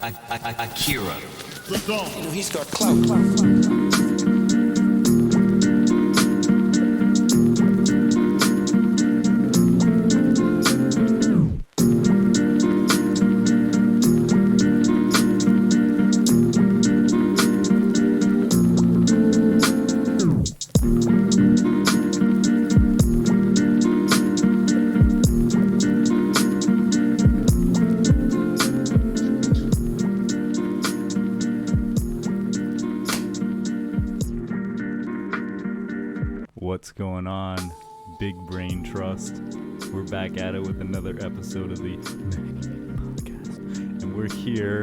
Akira. You know, he's got clout. What's going on, Big Brain Trust? We're back at it with another episode of the podcast. And we're here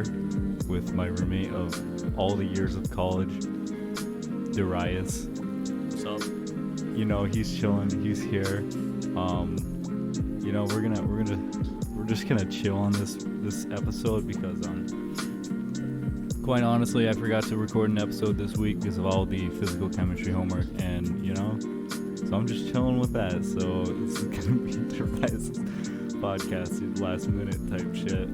with my roommate of all the years of college, Darius. What's up? You know, he's chilling, he's here. You know, we're just gonna chill on this episode because quite honestly, I forgot to record an episode this week because of all the physical chemistry homework, and you know, so I'm just chilling with that. So this is gonna be Darius' podcast, last minute type shit,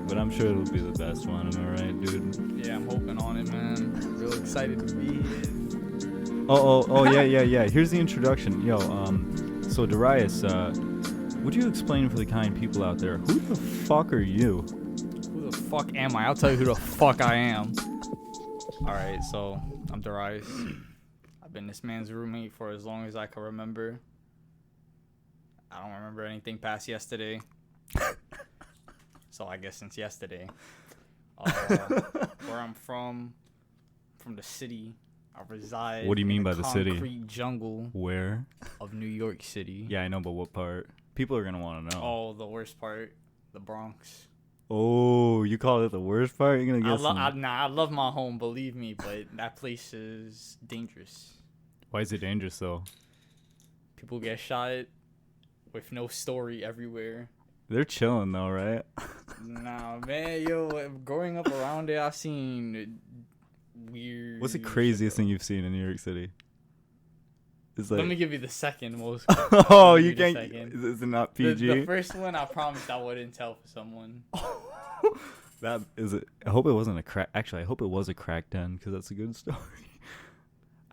but I'm sure it'll be the best one. Am I right, dude? Yeah, I'm hoping on it, man. Real excited to be here. Oh, yeah. Here's the introduction. Yo, so Darius, would you explain for the kind people out there, who the fuck are you? Who the fuck am I? I'll tell you who the fuck I am. Alright, so I'm Darius. I've been this man's roommate for as long as I can remember. I don't remember anything past yesterday. So I guess since yesterday. Where I'm from the city. I reside. What do you mean by the city? Concrete jungle Where? of New York City. Yeah, I know, but what part? People are gonna want to know. Oh, the worst part, the Bronx. Oh, you call it the worst part? You're gonna get I love my home, believe me, but that place is dangerous. Why is it dangerous though? People get shot with no story everywhere. They're chilling though, right? Nah, man, yo, growing up around there, I've seen weird. What's the craziest thing you've seen in New York City? It's like, Let me give you the second most. oh, Let me you give can't. second. Is it not The, PG? the first one, I promised I wouldn't tell for someone. That is it. I hope it wasn't a crack. Actually, I hope it was a crack den because that's a good story.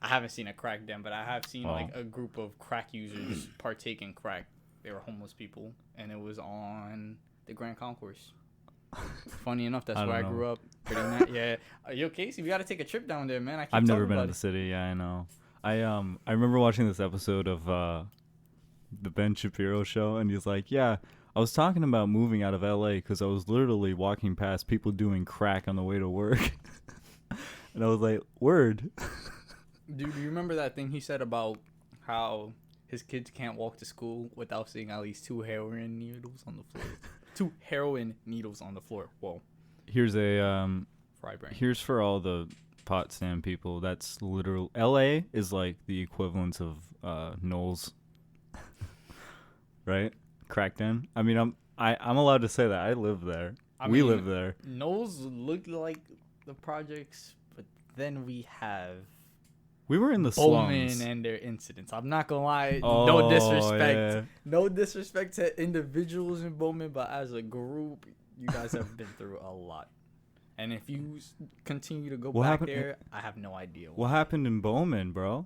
I haven't seen a crack den, but I have seen Oh. like a group of crack users partake in crack. They were homeless people, and it was on the Grand Concourse. Funny enough, that's I where I don't know. grew up. Pretty nice. Yeah. Yo, Casey, we gotta take a trip down there, man. I've never talking been about in the city. Yeah, I know. I remember watching this episode of the Ben Shapiro show, and he's like, "Yeah, I was talking about moving out of LA because I was literally walking past people doing crack on the way to work," and I was like, "Word." Dude, do you remember that thing he said about how his kids can't walk to school without seeing at least 2 heroin needles on the floor? 2 heroin needles on the floor. Whoa. Here's a Fry brain. here's for all the pot stand people. That's literal. LA is like the equivalent of Knowles, right? Crack den. I mean, I'm allowed to say that. I live there. We live there. Knowles looked like the projects, but then we have We were in the Bowman slums. and their incidents. I'm not gonna lie, Oh, no disrespect. yeah. No disrespect to individuals in Bowman, but as a group, you guys have been through a lot. And if you continue to go What back happened- there, I have no idea. What happened in Bowman, bro?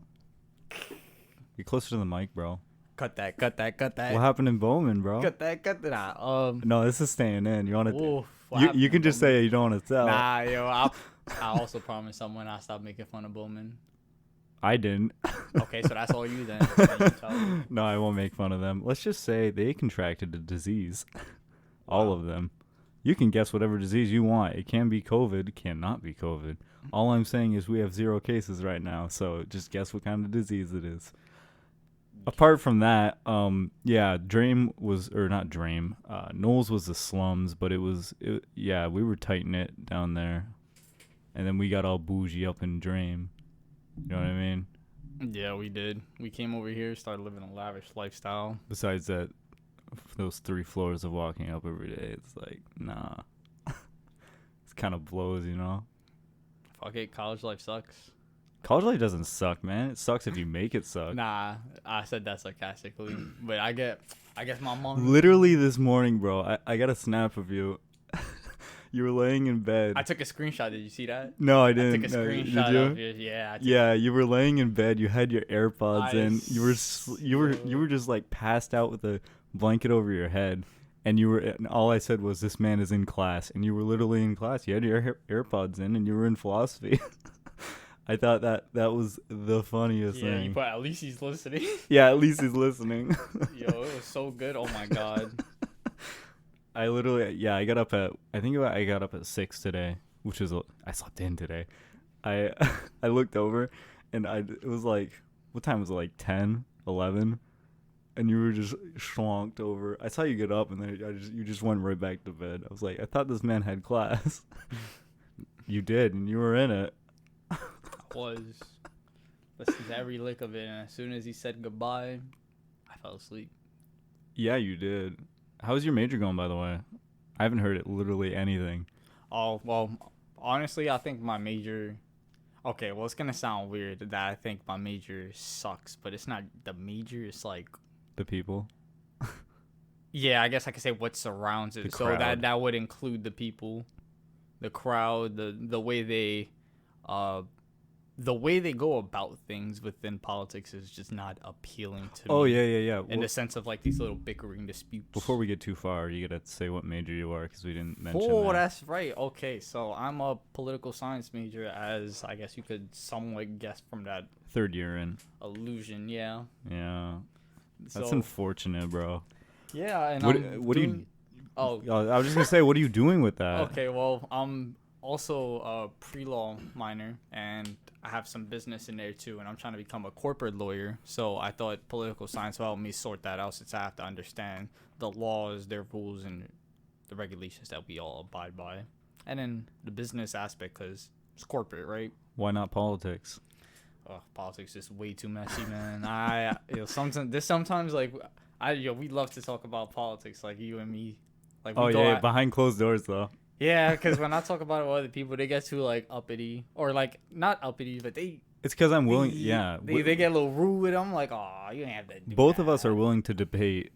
Get closer to the mic, bro. Cut that. Cut What happened in Bowman, bro? that. Cut that. No, this is staying in. You want to? Oof, what You happened can in just Bowman? say you don't want to tell. Nah, yo, I also promised someone I stopped making fun of Bowman. I didn't. Okay, so that's all you then. Then you tell me. No, I won't make fun of them. Let's just say they contracted a disease. All of them. You can guess whatever disease you want. It can be COVID. It cannot be COVID. All I'm saying is we have 0 cases right now. So just guess what kind of disease it is. Apart from that, yeah, Knowles was the slums, but yeah, we were tight knit down there. And then we got all bougie up in Drame. You know what I mean? Yeah, we did. We came over here, started living a lavish lifestyle. Besides that, those 3 floors of walking up every day, it's like, nah. It's kind of blows, you know? Fuck it, college life sucks. College life doesn't suck, man. It sucks if you make it suck. Nah, I said that sarcastically, but I guess my mom. Literally this morning, bro, I got a snap of you. You were laying in bed. I took a screenshot. Did you see that? No, I I didn't. took a No, screenshot did you? of it. Yeah. Yeah, you were laying in bed. You had your AirPods I in. You were just like passed out with a blanket over your head, and all I said was, "This man is in class," and you were literally in class. You had your AirPods in, and you were in philosophy. I thought that was the funniest Yeah, thing. but at least he's listening. Yeah, at least he's listening. Yo, it was so good. Oh my god. I literally, I got up I got up at 6 today, which is I slept in today. I I looked over, and it was like, what time was it? Like 10, 11, and you were just schlonked over. I saw you get up, and then you just went right back to bed. I was like, I thought this man had class. You did, and you were in it. Was listened to every lick of it, and as soon as he said goodbye, I fell asleep. Yeah, you did. How's your major going, by the way? I haven't heard it literally anything. Oh well, honestly, I think my major. Okay, well, it's gonna sound weird that I think my major sucks, but it's not the major. It's like, The people. yeah, I guess I could say what surrounds it. The So crowd. that would include the people, the crowd, the way they go about things within politics is just not appealing to Oh me. yeah. In the sense of like these little bickering disputes. Before we get too far, you gotta say what major you are, because we didn't mention Oh, that. that's right. Okay, so I'm a political science major, as I guess you could somewhat guess from that Third year in. illusion. Yeah. Yeah. That's So, unfortunate, bro. yeah, and What do you? Oh, I was just gonna say, what are you doing with that? okay. Well, I'm also a pre-law minor, and I have some business in there too, and I'm trying to become a corporate lawyer. So I thought political science will help me sort that out, since I have to understand the laws, their rules, and the regulations that we all abide by, and then the business aspect, because it's corporate, right? Why not politics? Politics is way too messy, man. Sometimes like we love to talk about politics, like you and me. Like we Oh go yeah, at- behind closed doors though. yeah, because when I talk about it with other people, they get too like uppity, or like not uppity, but It's because I'm willing. they, Yeah. they get a little rude with them. Like, oh, you ain't have to do Both of us that." are willing to debate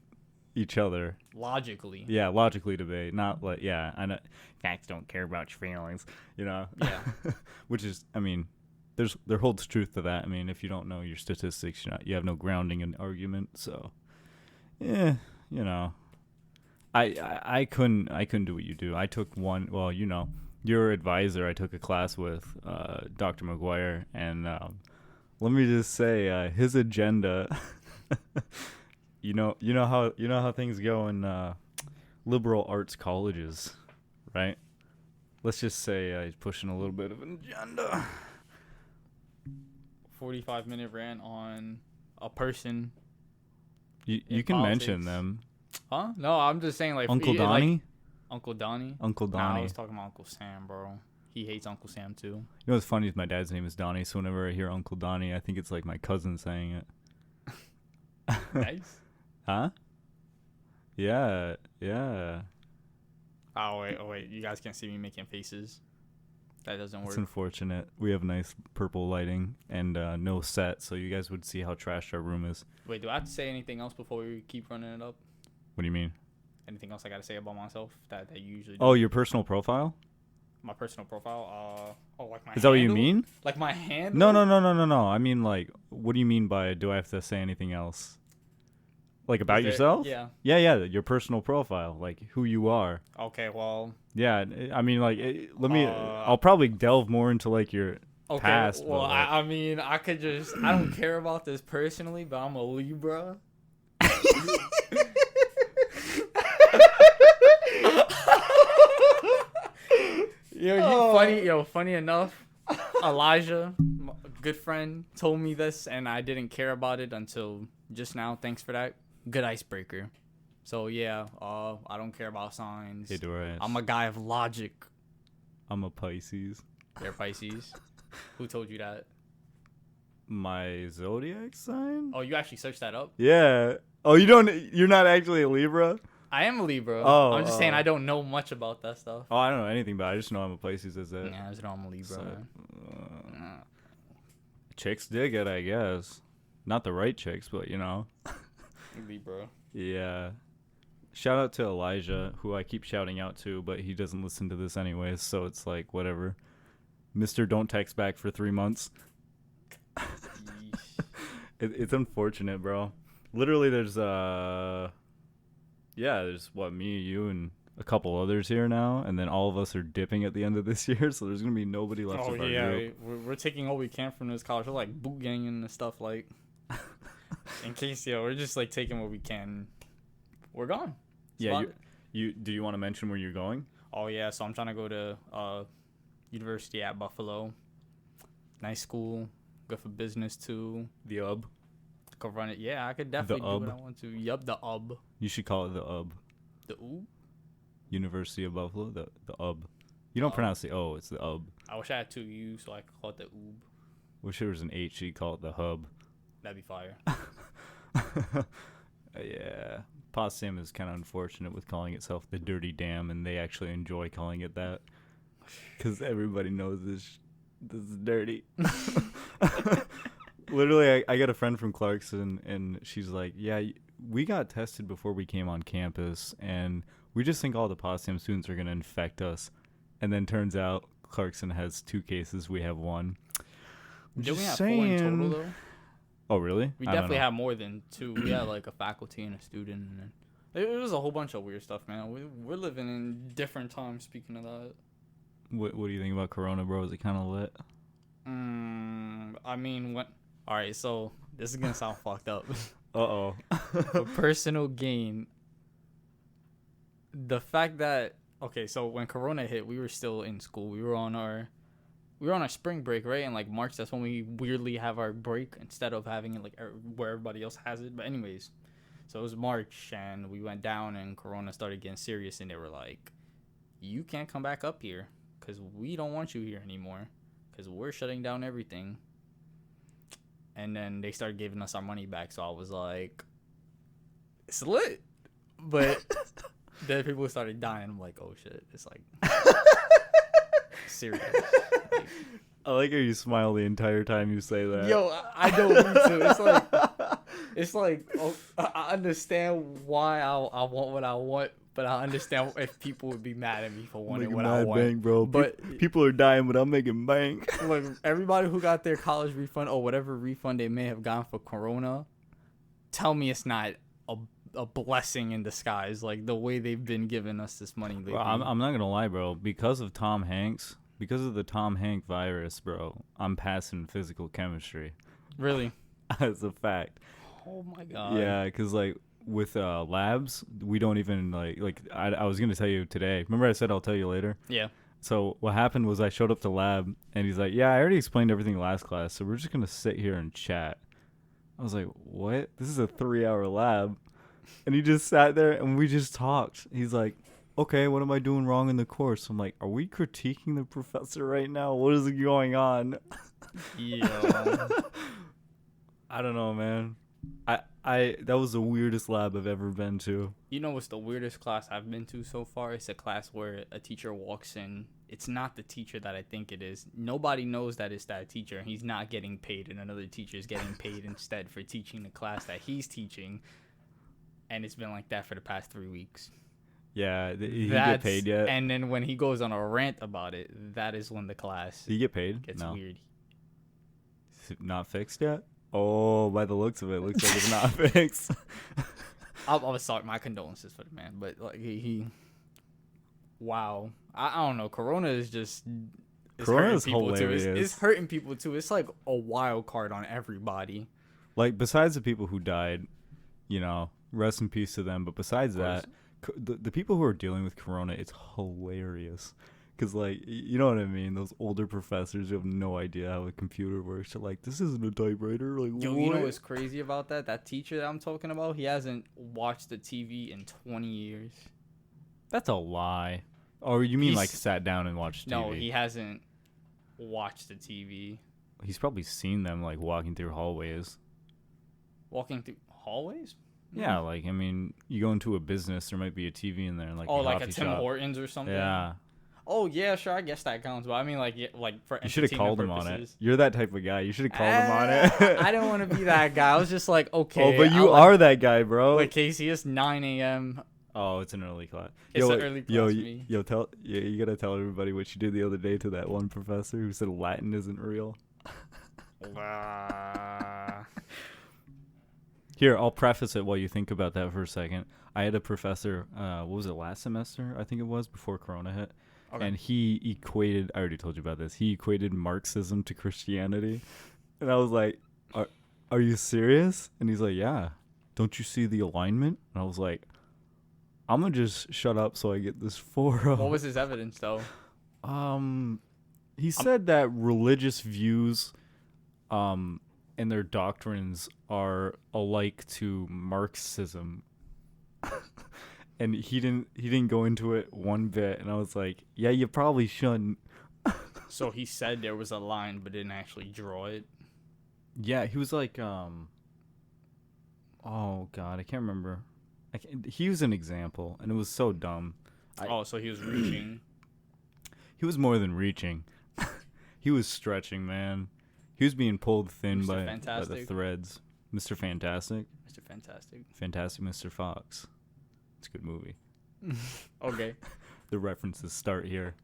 each other. logically. Yeah, logically debate, not like I know facts don't care about your feelings, you know. Yeah. Which is, I mean, there holds truth to that. I mean, if you don't know your statistics, you have no grounding in argument. So, yeah, you know, I couldn't do what you do. I took one. Well, you know, your advisor. I took a class with Dr. McGuire, and let me just say, his agenda. You know how things go in liberal arts colleges, right? Let's just say he's pushing a little bit of an agenda. 45-minute rant on a person. You In can mention politics. them. Huh? No, I'm just saying like Uncle yeah, like, Donnie? Uncle Donnie. Uncle Nah, I Donnie. was talking about Uncle Sam, bro. He hates Uncle Sam too. You know what's funny is my dad's name is Donnie, so whenever I hear Uncle Donnie, I think it's like my cousin saying it. Nice. Huh? Yeah. Oh wait, you guys can't see me making faces. That doesn't It's work. unfortunate. We have nice purple lighting and no set, so you guys would see how trashed our room is. Wait, do I have to say anything else before we keep running it up? What do you mean? Anything else I gotta say about myself that you usually do? Oh, your personal profile? My personal profile. Like my. Is that what you handle? mean? Like my handle? No. I mean, like, what do you mean by do I have to say anything else? Like about yourself? Yeah. Yeah, your personal profile, like who you are. Okay. Well. Yeah, I mean, like, let me. Uh, I'll probably delve more into like your Okay. past. Well, but, like, I mean, I could just. I don't care about this personally, but I'm a Libra. Funny enough, Elijah, a good friend, told me this, and I didn't care about it until just now. Thanks for that. Good icebreaker. So yeah, I don't care about signs. Hey, Doris. I'm a guy of logic. I'm a Pisces. They're Pisces. Who told you that? My zodiac sign? Oh, you actually searched that up? Yeah. Oh, you're not actually a Libra? I am a Libra. Oh, I'm just saying I don't know much about that stuff. Oh, I don't know anything about it. I just know I'm a Pisces as that. Yeah, I just know I'm a Libra. So, man. chicks dig it, I guess. Not the right chicks, but Libra. yeah. Shout out to Elijah, who I keep shouting out to, but he doesn't listen to this anyways, so it's like whatever. Mr. Don't text back for 3 months. It's unfortunate, bro. Literally, there's what, me, you, and a couple others here now, and then all of us are dipping at the end of this year, so there's gonna be nobody left Oh of our yeah, group. we're taking all we can from this college. We're like boot ganging and stuff like. In case we're just like taking what we can. We're gone. Yeah, you do you want to mention where you're going? Oh yeah, so I'm trying to go to University at Buffalo. Nice school, good for business too. The UB. Could run it. Yeah, I could definitely do what I want to. Yup, the UB. You should call it the UB. The UB? University of Buffalo, the UB. You don't pronounce the O, it's the UB. I wish I had two U's so I could call it the UB. Wish there was an H, so you call it the Hub. That'd be fire. Yeah. Potsdam is kind of unfortunate with calling itself the Dirty Dam, and they actually enjoy calling it that. Because everybody knows this is dirty. Literally, I got a friend from Clarkson, and she's like, yeah, we got tested before we came on campus, and we just think all the Potsdam students are going to infect us. And then turns out Clarkson has 2 cases, we have 1. Did we have 4 in total, though? Oh, really? We definitely have more than 2. We had like a faculty and a student. And it was a whole bunch of weird stuff, man. We're living in different times, speaking of that. What do you think about Corona, bro? Is it kind of lit? I mean, all right, so this is going to sound fucked up. Uh-oh. For personal gain, the fact that, okay, so when Corona hit, we were still in school. We were on our spring break, right? And like March, that's when we weirdly have our break instead of having it like where everybody else has it. But anyways, so it was March and we went down and Corona started getting serious and they were like, you can't come back up here because we don't want you here anymore because we're shutting down everything. And then they started giving us our money back. So I was like, it's lit. But then people started dying. I'm like, oh shit. It's like serious. Like, I like how you smile the entire time you say that. yo, I know me too. It's like oh, I understand why I want what I want, but I understand if people would be mad at me for wanting what I want. Bank, bro. But people are dying, but I'm making bank. look, everybody who got their college refund or whatever refund they may have gotten for Corona, tell me it's not a blessing in disguise, like the way they've been giving us this money lately. Bro, I'm not gonna lie, bro. Because of Tom Hanks, because of the Tom Hanks virus, bro, I'm passing physical chemistry. Really? As a fact. Oh my god. Yeah, because like with labs, we don't even like I was gonna tell you today. Remember I said I'll tell you later? Yeah. So what happened was I showed up to lab and he's like, yeah, I already explained everything last class, so we're just gonna sit here and chat. I was like, what? This is a 3-hour lab. And he just sat there and we just talked. He's like, okay, what am I doing wrong in the course? I'm like, are we critiquing the professor right now? What is going on? Yeah. I don't know, man. I that was the weirdest lab I've ever been to. You know what's the weirdest class I've been to so far? It's a class where a teacher walks in. It's not the teacher that I think it is. Nobody knows that it's that teacher. He's not getting paid, and another teacher is getting paid instead for teaching the class that he's teaching. And it's been like that for the past 3 weeks. Yeah, did he get paid yet? And then when he goes on a rant about it, that is when the class Did he get paid? gets No. weird. Is it not fixed yet? Oh, by the looks of it, looks like it's not fixed. I was sorry. My condolences for the man, but like he wow. I don't know. Corona is just Corona is people hilarious. too. It's hurting people too. It's like a wild card on everybody. Like besides the people who died, you know, rest in peace to them. But besides that, the people who are dealing with Corona, it's hilarious. Because, like, you know what I mean? Those older professors who have no idea how a computer works are like, this isn't a typewriter. Like, Yo, what? you know what's crazy about that? That teacher that I'm talking about, he hasn't watched the TV in 20 years. That's a lie. Or you mean, He's- like, sat down and watched TV? No, he hasn't watched the TV. He's probably seen them, like, walking through hallways. Walking through hallways? Yeah, like, I mean, you go into a business, there might be a TV in there. Like Oh, a like a coffee Tim shop. Hortons or something? Yeah. Oh, yeah, sure, I guess that counts. But I mean, like, yeah, like for You should have called him entertainment on it. purposes. You're that type of guy. You should have called him on it. I don't want to be that guy. I was just like, okay. Oh, but you I like- are that guy, bro. Wait, Casey, it's 9 a.m. Oh, it's an early class. It's an early class me. You gotta tell everybody what you did the other day to that one professor who said Latin isn't real. Here, I'll preface it while you think about that for a second. I had a professor, what was it, last semester? I think it was, before Corona hit. Okay. And he equated, I already told you about this, he equated Marxism to Christianity. And I was like, are you serious? And he's like, yeah. Don't you see the alignment? And I was like, I'm going to just shut up so I get this 4-0. What was his evidence, though? He said that religious views and their doctrines are alike to Marxism. And he didn't go into it one bit, and I was like, yeah, you probably shouldn't. So he said there was a line but didn't actually draw it. Yeah, he was like oh god, I can't remember. He used an example and it was so dumb. So he was reaching. He was more than reaching. He was stretching, man. He was being pulled thin by the threads. Mr. Fantastic. Mr. Fantastic. Fantastic Mr. Fox. It's a good movie. Okay. The references start here.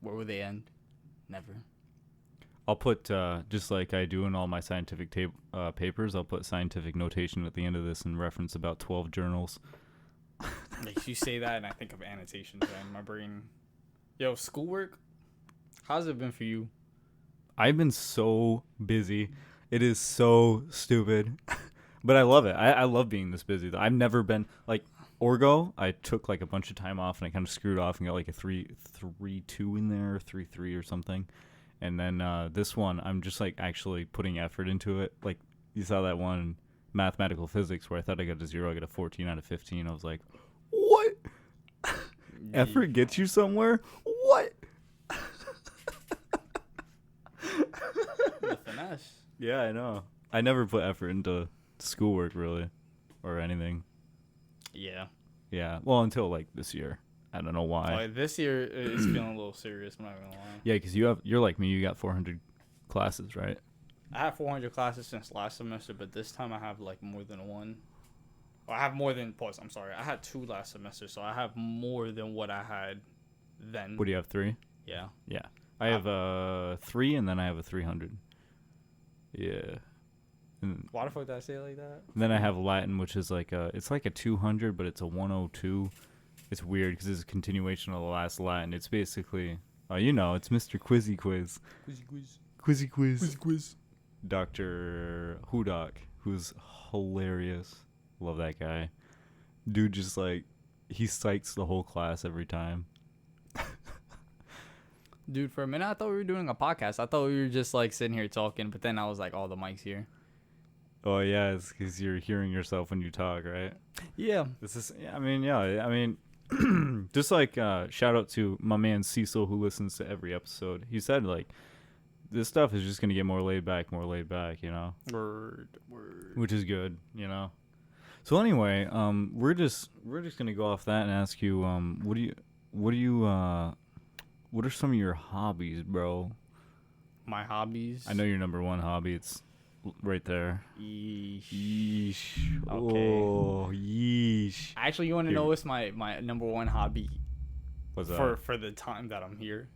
Where will they end? Never. I'll put, just like I do in all my scientific papers, I'll put scientific notation at the end of this and reference about 12 journals. Like, you say that and I think of annotations and my brain. Yo, schoolwork? How's it been for you? I've been so busy. It is so stupid. But I love it. I love being this busy. I've never been, like, Orgo, I took, like, a bunch of time off and I kind of screwed off and got, like, a 3.2 in there, 3.3 or something. And then this one, I'm just, like, actually putting effort into it. Like, you saw that one, mathematical physics, where I thought I got a 0. I got a 14 out of 15. I was like, what? Effort gets you somewhere? What? The finesse. Yeah, I know. I never put effort into schoolwork, really, or anything. Yeah. Yeah. Well, until, like, this year. I don't know why. Like, this year, it's feeling a little serious, I'm not going to lie. Yeah, because you're like me. You got 400 classes, right? I have 400 classes since last semester, but this time I have, like, more than one. Well, I have more than, I'm sorry. I had 2 last semester, so I have more than what I had then. What do you have, 3? Yeah. Yeah. I have 3, and then I have a 300. Yeah. And Why the fuck did I say it like that? then I have Latin, which is like it's like a 200, but it's a 102. It's weird because it's a continuation of the last Latin. It's basically, it's Mr. Quizzy Quiz. Quizzy Quiz. Dr. Hudak, who's hilarious. Love that guy. Dude just, like, he psychs the whole class every time. Dude, for a minute, I thought we were doing a podcast. I thought we were just, like, sitting here talking, but then I was like, oh, the mic's here. Oh, yeah, it's because you're hearing yourself when you talk, right? Yeah. This is, I mean, just like shout out to my man Cecil who listens to every episode. He said, like, this stuff is just gonna get more laid back, you know. Word. Which is good, you know. So anyway, we're just gonna go off that and ask you, what are some of your hobbies, bro? My hobbies. I know your number one hobby. It's right there. Yeesh. Okay. Oh, yeesh. Actually, you want to know what's my number one hobby? What's that? For the time that I'm here?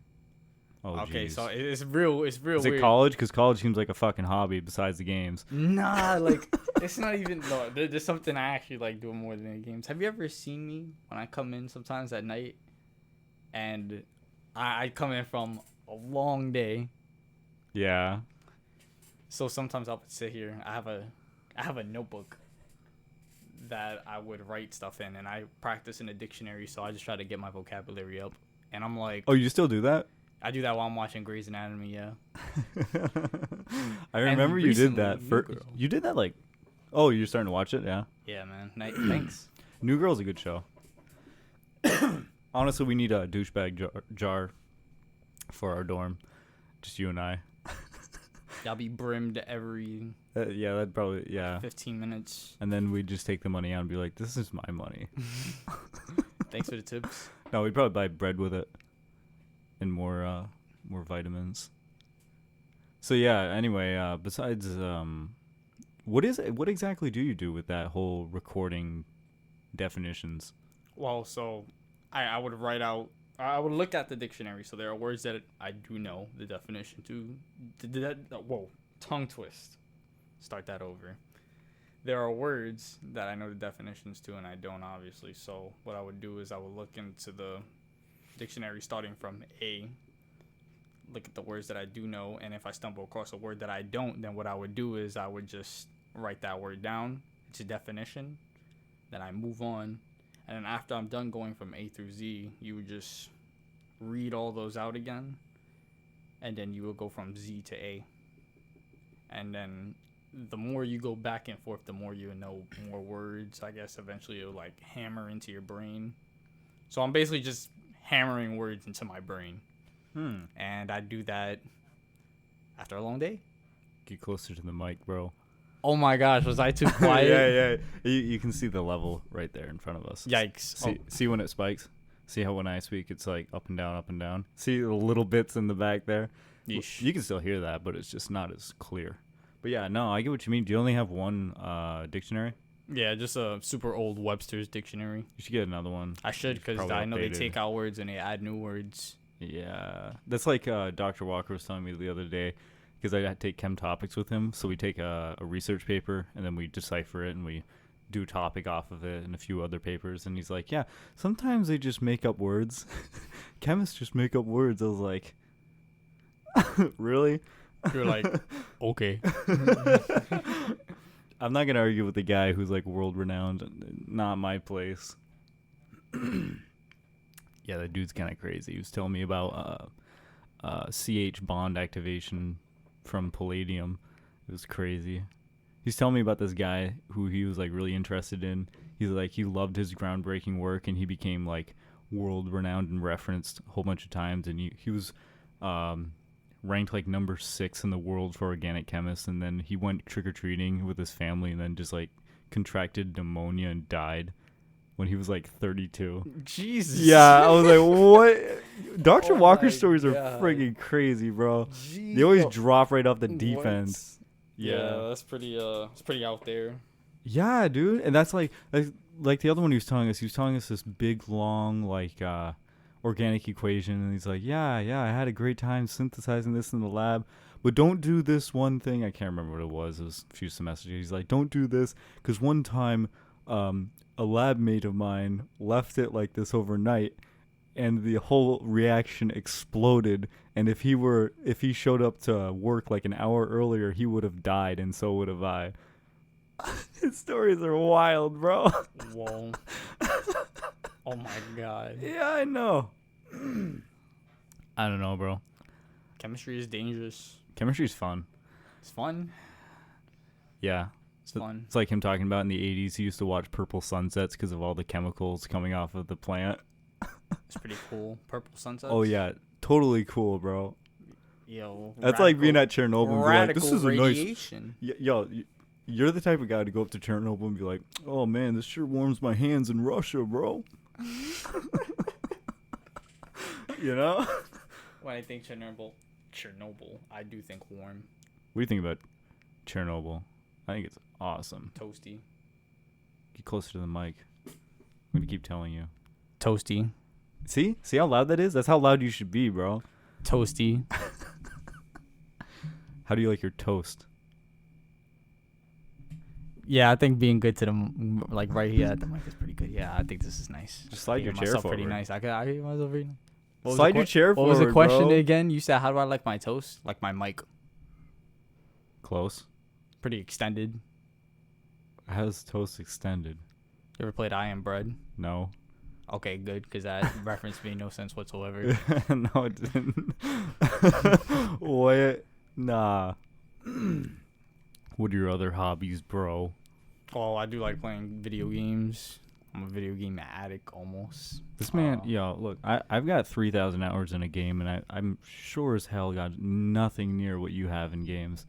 Oh, okay, geez. so it's real Is weird. it college? Because college seems like a fucking hobby besides the games. Nah, like, it's not even, no, there's something I actually like doing more than the games. Have you ever seen me when I come in sometimes at night and I come in from a long day? Yeah. So sometimes I would sit here. I have a notebook that I would write stuff in, and I practice in a dictionary. So I just try to get my vocabulary up. And I'm like, Oh, you still do that? I do that while I'm watching Grey's Anatomy. Yeah. I remember you did that. New Girl. You did that, like, oh, you're starting to watch it? Yeah. Yeah, man. Thanks. New Girl's a good show. Honestly, we need a douchebag jar for our dorm. Just you and I. I'll be brimmed every Yeah, that'd probably, yeah. 15 minutes. And then we'd just take the money out and be like, this is my money. Thanks for the tips. No, we'd probably buy bread with it. And more vitamins. So yeah, anyway, besides what exactly do you do with that whole recording definitions. Well, so I would write out. I would look at the dictionary. So there are words that I do know the definition to. Whoa, tongue twist. Start that over. There are words that I know the definitions to, and I don't, obviously. So what I would do is I would look into the dictionary starting from A. Look at the words that I do know, and if I stumble across a word that I don't, then what I would do is I would just write that word down. It's a definition. Then I move on. And then after I'm done going from A through Z, you would just read all those out again. And then you will go from Z to A. And then the more you go back and forth, the more you know more words. I guess eventually it'll like hammer into your brain. So I'm basically just hammering words into my brain. And I do that after a long day. Get closer to the mic, bro. Oh my gosh, was I too quiet? Yeah. You can see the level right there in front of us. Yikes. See when it spikes? See how when I speak, it's like up and down, up and down? See the little bits in the back there? Yeesh. You can still hear that, but it's just not as clear. But yeah, no, I get what you mean. Do you only have one dictionary? Yeah, just a super old Webster's dictionary. You should get another one. I should, because Probably I know they updated. take out words and they add new words. Yeah. That's like Dr. Walker was telling me the other day, because I had to take chem topics with him. So we take a research paper, and then we decipher it, and we do a topic off of it and a few other papers. And he's like, yeah, sometimes they just make up words. Chemists just make up words. I was like, really? You're like, okay. I'm not going to argue with the guy who's like world renowned. Not my place. Yeah, that dude's kind of crazy. He was telling me about CH bond activation from palladium. It was crazy. He's telling me about this guy who he was like really interested in. He's like, he loved his groundbreaking work, and he became like world renowned and referenced a whole bunch of times. And he was ranked like number 6 in the world for organic chemists. And then he went trick-or-treating with his family, and then just like contracted pneumonia and died when he was like 32. Jesus. Yeah, I was like, what? Dr. Oh Walker's my stories are God. friggin' crazy, bro. Jeez. They always drop right off the deep What? end. Yeah, that's pretty. It's pretty out there. Yeah, dude. And that's like the other one he was telling us this big, long, like, organic equation. And he's like, yeah, I had a great time synthesizing this in the lab. But don't do this one thing. I can't remember what it was. It was a few semesters ago. He's like, don't do this. Because one time, a lab mate of mine left it like this overnight, and the whole reaction exploded. And if he showed up to work like an hour earlier, he would have died, and so would have I. His stories are wild, bro. Whoa. Oh my God. Yeah, I know. I don't know, bro. Chemistry is dangerous. Chemistry's fun. It's fun. Yeah. It's fun. It's like him talking about in the 80s, he used to watch purple sunsets because of all the chemicals coming off of the plant. It's pretty cool. Purple sunsets. Oh, yeah. Totally cool, bro. Yo. That's like being at Chernobyl and be like, radical this is a nice... radiation. Yo, you're the type of guy to go up to Chernobyl and be like, oh, man, this sure warms my hands in Russia, bro. You know? When I think Chernobyl, I do think warm, What do you think about Chernobyl? I think it's awesome. toasty. Get closer to the mic. I'm going to keep telling you. Toasty. See how loud that is? That's how loud you should be, bro. Toasty. How do you like your toast? Yeah, I think being good to them, like right here at the mic, is pretty good. Yeah, I think this is nice. Just slide I your hear chair myself pretty forward. nice. I hear myself very nice. What was Slide the your chair What was the forward, question bro. again? You said, how do I like my toast? Like my mic. Close. Pretty extended. How's toast extended? You ever played I Am Bread? No. Okay, good, because that reference made no sense whatsoever. No, it didn't. What? Nah. What are your other hobbies, bro? Oh, I do like playing video games. I'm a video game addict almost. This man, yo, look, I've got 3,000 hours in a game, and I'm sure as hell got nothing near what you have in games.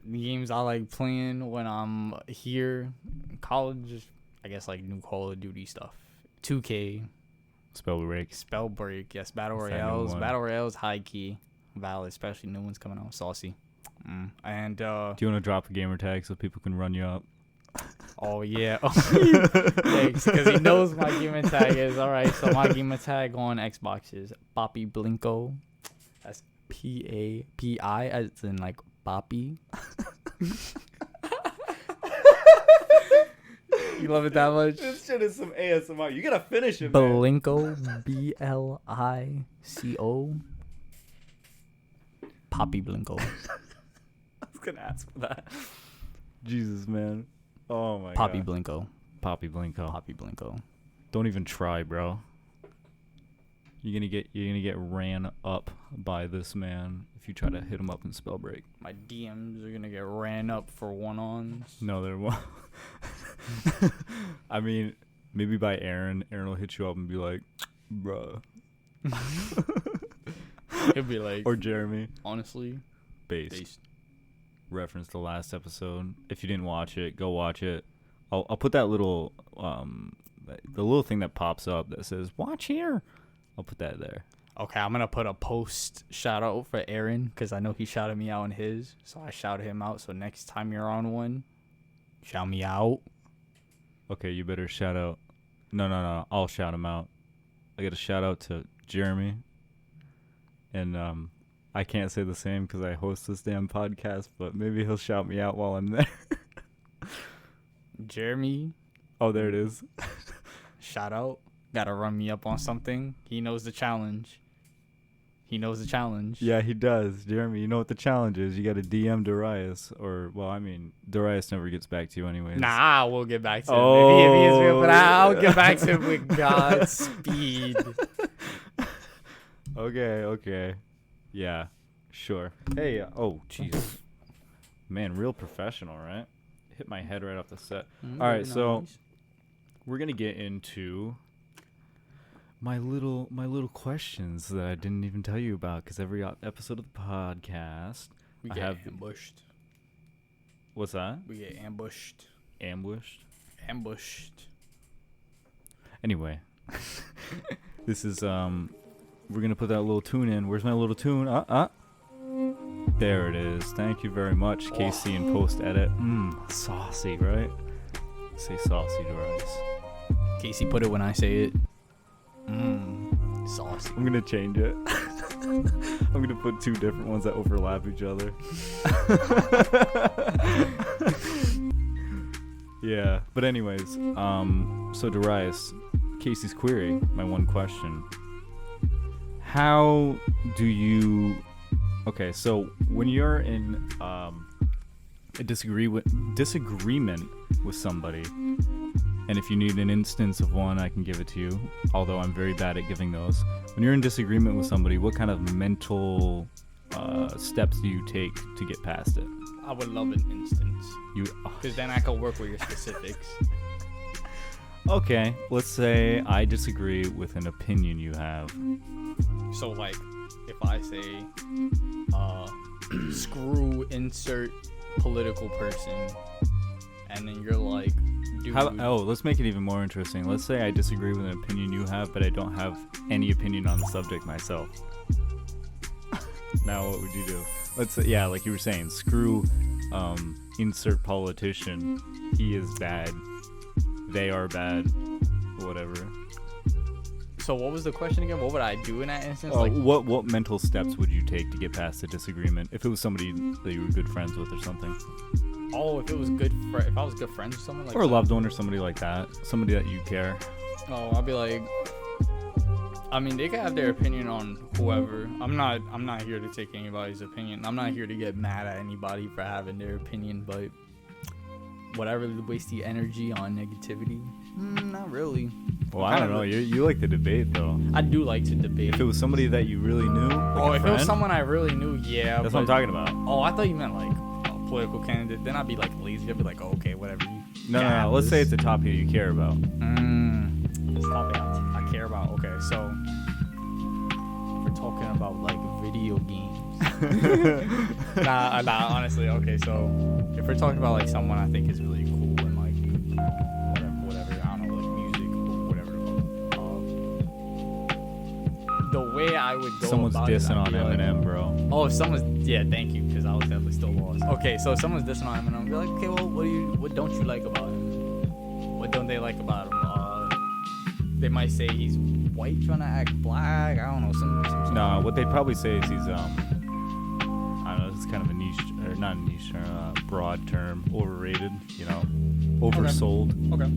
The games I like playing when I'm here in college, I guess like new Call of Duty stuff. 2K, Spellbreak. Spellbreak, yes, Battle What's that new Royales. one? Battle Royales, high key. Valid, especially new ones coming out, saucy. And Do you want to drop a gamer tag so people can run you up? Oh yeah, because he knows my gamer tag is alright. So my gamer tag on Xbox is Poppy Blinko. That's Papi, as in like Poppy. You love it that much? This shit is some ASMR. You gotta finish it, Blinko, Blico. Poppy Blinko. I was gonna ask for that. Jesus, man. Oh my Poppy god. Blinko. Poppy Blinko. Poppy Blinko. Don't even try, bro. You're gonna get ran up by this man if you try to hit him up in spell break. My DMs are gonna get ran up for one-ons. No, there won't. I mean, maybe by Aaron. Aaron will hit you up and be like, bruh. He'll be like, Or Jeremy. honestly, Based. Reference the last episode. If you didn't watch it, go watch it. I'll put that little the little thing that pops up that says watch here. I'll put that there. Okay, I'm gonna put a post shout out for Aaron because I know he shouted me out on his, so I shouted him out. So next time you're on one, shout me out. Okay, you better shout out. No. I'll shout him out. I got a shout out to Jeremy. And I can't say the same because I host this damn podcast, but maybe he'll shout me out while I'm there. Jeremy, Oh, there it is. shout out. Gotta run me up on something. He knows the challenge. Yeah, he does. Jeremy, you know what the challenge is. You got to DM Darius. Or, well, I mean, Darius never gets back to you anyways. Nah, we'll get back to him. Oh. If he is real, but I'll get back to him with Godspeed. Okay. Yeah, sure. Hey, oh, Jesus. Man, real professional, right? Hit my head right off the set. All right, so we're going to get into my little questions that I didn't even tell you about because every episode of the podcast, we I get have... ambushed. What's that? We get ambushed. Ambushed? Anyway, this is, we're going to put that little tune in. Where's my little tune? There it is. Thank you very much, Casey, in post-edit. Saucy, right? Say saucy, Darius. Casey, put it when I say it. Saucy. I'm going to change it. I'm going to put two different ones that overlap each other. Yeah, but anyways, so Darius, Casey's query, my one question. How do you... Okay, so when you're in a disagreement with somebody, and if you need an instance of one, I can give it to you, although I'm very bad at giving those. When you're in disagreement with somebody, what kind of mental steps do you take to get past it? I would love an instance. Because then I can work with your specifics. Okay, let's say I disagree with an opinion you have. So, like, if I say, screw insert political person, and then you're like, dude. Let's make it even more interesting. Let's say I disagree with an opinion you have, but I don't have any opinion on the subject myself. Now, what would you do? Let's say, yeah, like you were saying, screw insert politician. He is bad. They are bad. Whatever. So what was the question again? What would I do in that instance? What mental steps would you take to get past a disagreement if it was somebody that you were good friends with or something? Oh, if it was if I was good friends with someone like or a loved one or somebody like that, somebody that you care. Oh, I'd be like, I mean, they can have their opinion on whoever. I'm not here to take anybody's opinion. I'm not here to get mad at anybody for having their opinion, but whatever, waste the energy on negativity. Not really. Well, I don't know. You like to debate, though. I do like to debate. If it was somebody that you really knew, like if it was someone I really knew, yeah. That's what I'm talking about. Oh, I thought you meant like a political candidate. Then I'd be like lazy. I'd be like, oh, okay, whatever. No. Let's say it's a topic you care about. This topic I care about. Okay, so we're talking about like video games. Nah. Honestly, okay. So if we're talking about like someone I think is really cool and like whatever, I don't know, like music or whatever. The way way I would go Someone's about dissing it, I'd on be like, Eminem, bro. oh, if someone's thank you, because I was definitely still lost. Okay, so if someone's dissing on Eminem, be like, okay, well, what don't you like about him? What don't they like about him? They might say he's white trying to act black. I don't know. Some No, what they'd probably say is he's I don't know. It's kind of a niche, or not a niche, or a broad term. Overrated, you know, oversold. Okay.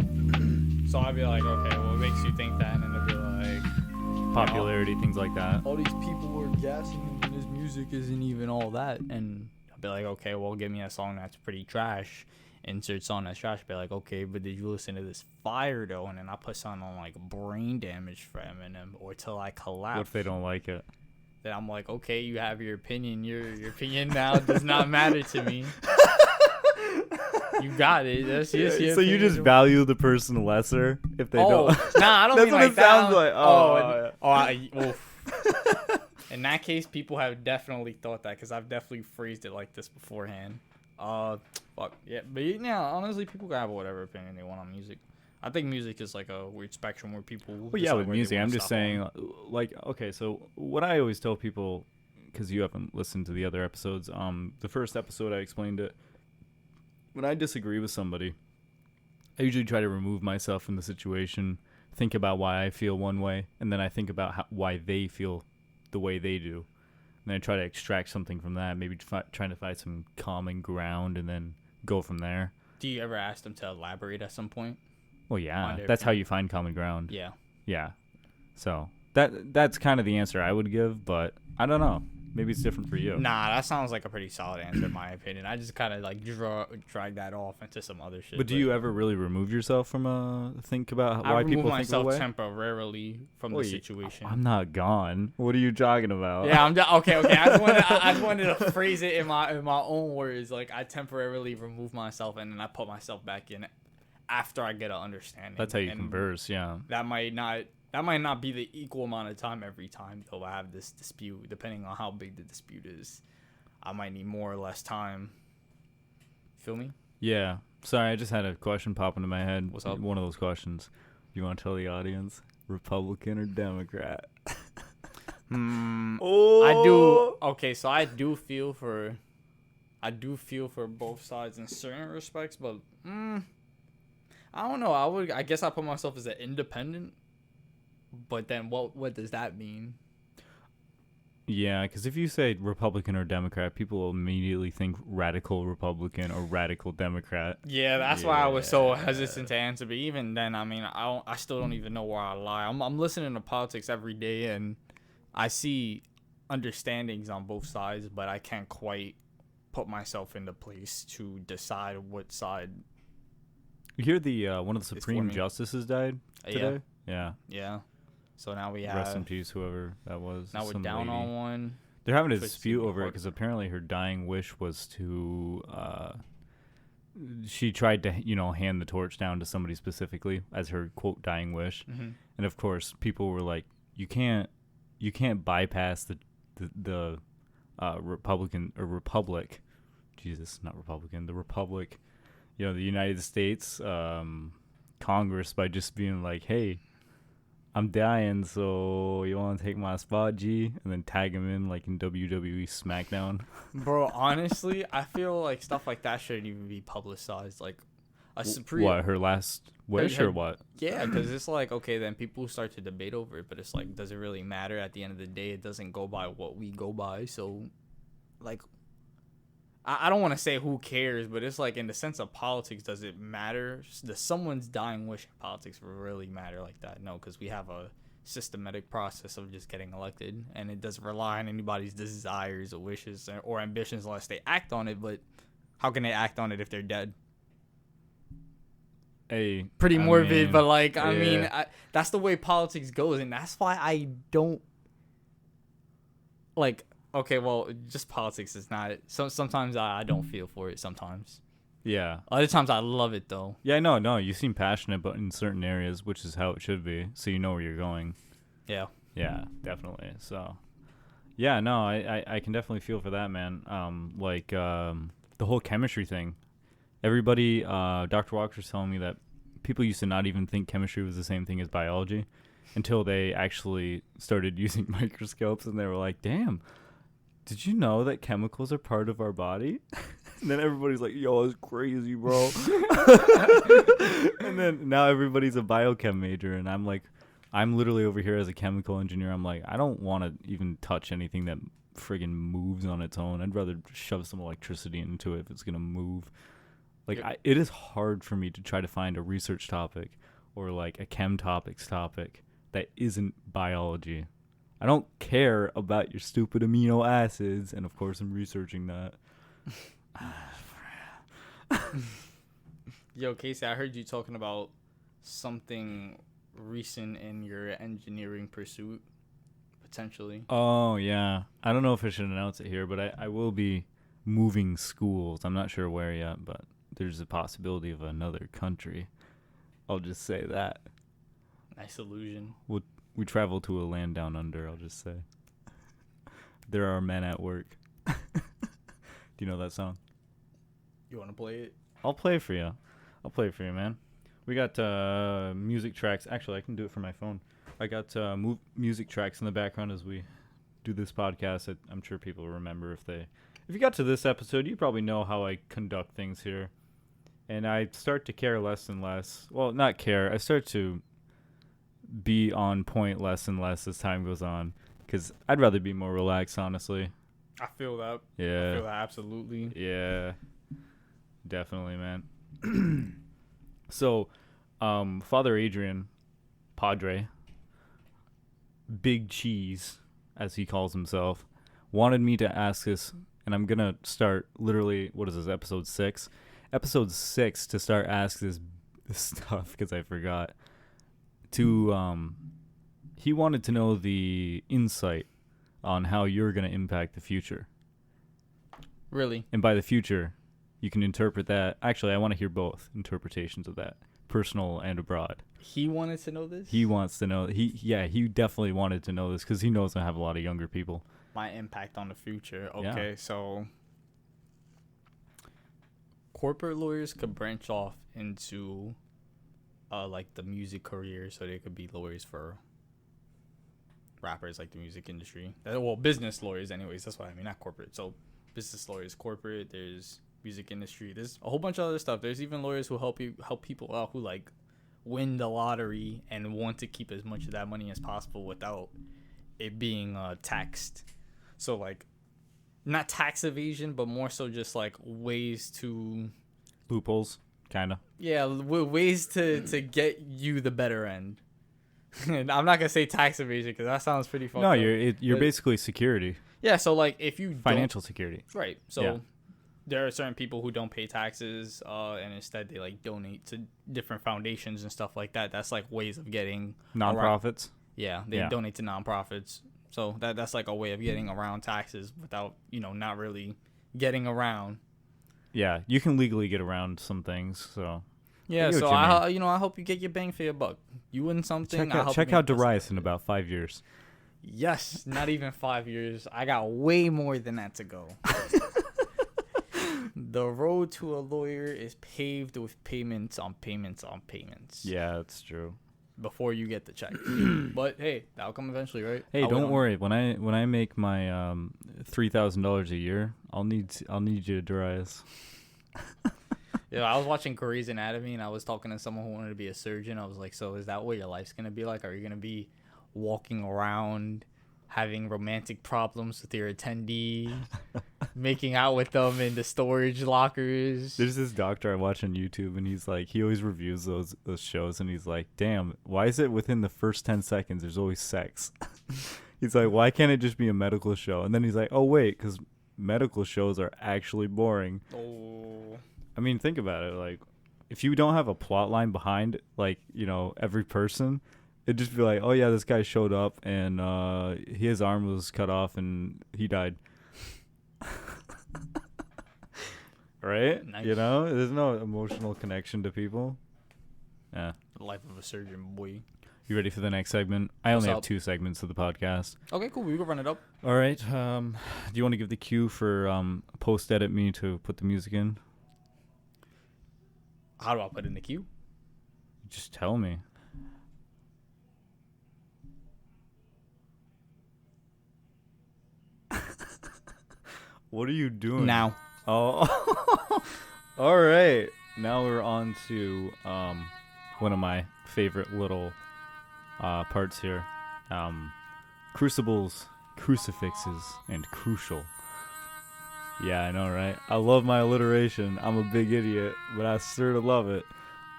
So I'd be like, okay, well, what makes you think that? And then they'd be like, Popularity, things like that. all these people were gassing him, and his music isn't even all that. And I'd be like, okay, well, give me a song that's pretty trash. Insert song that's trash. Be like, okay, but did you listen to this fire though? And then I put something on like brain damage for Eminem or Till I Collapse. What if they don't like it? Then I'm like, okay, you have your opinion. Your opinion now does not matter to me. You got it. That's just your So you just opinion. value the person lesser if they Oh, don't. nah, I don't That's mean what like it that. sounds like. Oof. In that case, people have definitely thought that because I've definitely phrased it like this beforehand. Fuck yeah, but yeah, honestly, people can have whatever opinion they want on music. I think music is like a weird spectrum where people. Well, yeah, decide with where they music, wanna I'm just stop on. saying, like, okay, so what I always tell people, because you haven't listened to the other episodes, the first episode I explained it. When I disagree with somebody, I usually try to remove myself from the situation, think about why I feel one way, and then I think about why they feel the way they do. And then I try to extract something from that, maybe trying to find some common ground, and then go from there. Do you ever ask them to elaborate at some point? Well, yeah, Find their that's how opinion. you find common ground. Yeah. Yeah. So that's kind of the answer I would give, but I don't know. Maybe it's different for you. Nah, that sounds like a pretty solid answer in my opinion. I just kind of like drag that off into some other shit. But do you ever really remove yourself from think about I why remove people think myself of way? temporarily from the situation. I'm not gone. What are you talking about? Yeah, okay. I just wanted to phrase it in my own words. Like I temporarily remove myself and then I put myself back in after I get an understanding. That's how you And converse. Yeah. That might not be the equal amount of time every time though I have this dispute. Depending on how big the dispute is, I might need more or less time. Feel me? Yeah. Sorry, I just had a question pop into my head. What's up? One of those questions. You want to tell the audience, Republican or Democrat? Oh. I do. Okay, so I do feel for both sides in certain respects, but I don't know. I guess I put myself as an independent, but then what does that mean? Yeah, because if you say Republican or Democrat, people will immediately think radical Republican or radical Democrat. Yeah, that's why I was so hesitant to answer. But even then, I mean, I still don't even know where I lie. I'm listening to politics every day, and I see understandings on both sides, but I can't quite put myself into place to decide what side. You hear the one of the for Supreme me. Justices died today? Yeah. Yeah. Yeah. So now we have. Rest in peace, whoever that was. Now we're some down lady. on one. They're having a Puts dispute you over it hard. because apparently her dying wish was to. She tried to, hand the torch down to somebody specifically as her quote dying wish, and of course people were like, you can't bypass the Republican or Republic, Jesus, not Republican, the Republic, the United States Congress by just being like, hey, I'm dying, so you want to take my spot, G? And then tag him in like in WWE SmackDown. Bro, honestly, I feel like stuff like that shouldn't even be publicized. Like a Supreme. What, her last wish or what? Yeah, because it's like, okay, then people start to debate over it, but it's like, does it really matter? At the end of the day, it doesn't go by what we go by. So, like, I don't want to say who cares, but it's like in the sense of politics, does it matter? Does someone's dying wish in politics really matter like that? No, because we have a systematic process of just getting elected, and it doesn't rely on anybody's desires or wishes or ambitions unless they act on it. But how can they act on it if they're dead? Hey, Pretty I morbid, mean, but like, I mean, yeah. that's the way politics goes, and that's why I don't like. Okay, well, just politics is not. Sometimes I don't feel for it. Sometimes, Yeah. other times I love it though. Yeah, no, you seem passionate, but in certain areas, which is how it should be, so you know where you're going. Yeah. Yeah, definitely. So, yeah, no, I can definitely feel for that, man. The whole chemistry thing. Everybody, Dr. Walker's telling me that people used to not even think chemistry was the same thing as biology. until they actually started using microscopes, and they were like, damn, did you know that chemicals are part of our body? And then everybody's like, yo, that's crazy, bro. And then now everybody's a biochem major, and I'm literally over here as a chemical engineer. I'm like, I don't want to even touch anything that friggin' moves on its own. I'd rather shove some electricity into it if it's gonna move. Like, Yep. it is hard for me to try to find a research topic or like a chem topics topic that isn't biology. I don't care about your stupid amino acids, and of course I'm researching that. Yo, Casey, I heard you talking about something recent in your engineering pursuit, potentially. Oh, yeah. I don't know if I should announce it here, but I will be moving schools. I'm not sure where yet, but there's a possibility of another country. I'll just say that. Nice illusion. We travel to a land down under, I'll just say. There are men at work. Do you know that song? You want to play it? I'll play for you. Man. We got music tracks. Actually, I can do it from my phone. I got music tracks in the background as we do this podcast. I'm sure people remember if you got to this episode, you probably know how I conduct things here. And I start to care less and less. Well, not care. I start to be on point less and less as time goes on, because I'd rather be more relaxed, honestly. I feel that. Yeah. I feel that absolutely. Yeah, definitely, man. So, Father Adrian, Padre, Big Cheese, as he calls himself, wanted me to ask this, and I'm gonna start literally, what is this, episode 6? Episode 6 to start asking this stuff, because I forgot. He wanted to know the insight on how you're gonna impact the future. Really? And by the future, you can interpret that. Actually, I want to hear both interpretations of that, personal and abroad. He wanted to know this? He wants to know. He definitely wanted to know this because he knows I have a lot of younger people. My impact on the future. Yeah. Okay, so corporate lawyers could branch off into like the music career, so they could be lawyers for rappers, like the music industry. Well, business lawyers anyways, that's what I mean, not corporate. So business lawyers, corporate, there's music industry, there's a whole bunch of other stuff. There's even lawyers who help people out who like win the lottery and want to keep as much of that money as possible without it being taxed. So like not tax evasion, but more so just like ways to Loopholes, kind of. yeah, ways to get you the better end. And I'm not gonna say tax evasion because that sounds pretty fucked No, up. you're But- basically security, Yeah, so like if you financial security. right, so Yeah. there are certain people who don't pay taxes, and instead they like donate to different foundations and stuff like that. That's like ways of getting around. Nonprofits. Yeah, they Yeah. donate to nonprofits. So that's like a way of getting around taxes without not really getting around. Yeah, you can legally get around some things. So Yeah, get so what you I hope you get your bang for your buck. You win something. check out Darius in about 5 years. Yes, not even 5 years. I got way more than that to go. The road to a lawyer is paved with payments on payments on payments. Yeah, that's true. Before you get the check. But hey, that'll come eventually, right? Hey, I'll wait don't on worry. When I make my $3,000 a year, I'll need you, Darius. it. Yeah, I was watching Grey's Anatomy and I was talking to someone who wanted to be a surgeon. I was like, so is that what your life's gonna be like? Are you gonna be walking around having romantic problems with your attendee, making out with them in the storage lockers? There's this doctor I watch on YouTube, and he's like, he always reviews those shows, and he's like, damn, why is it within the first 10 seconds there's always sex? He's like, why can't it just be a medical show? And then he's like, oh wait, because medical shows are actually boring. Oh. I mean, think about it. Like, if you don't have a plot line behind, like, every person, it'd just be like, oh yeah, this guy showed up and his arm was cut off and he died. Right? Nice. There's no emotional connection to people. Yeah. Life of a surgeon, boy. You ready for the next segment? I only What's have up? 2 segments of the podcast. Okay, cool. We can run it up. All right. Do you want to give the cue for post-edit me to put the music in? How do I put in the queue? Just tell me. What are you doing Now. Oh, all right. Now we're on to one of my favorite little parts here. Crucibles, crucifixes, and crucial. Yeah, I know, right? I love my alliteration. I'm a big idiot, but I sort of love it.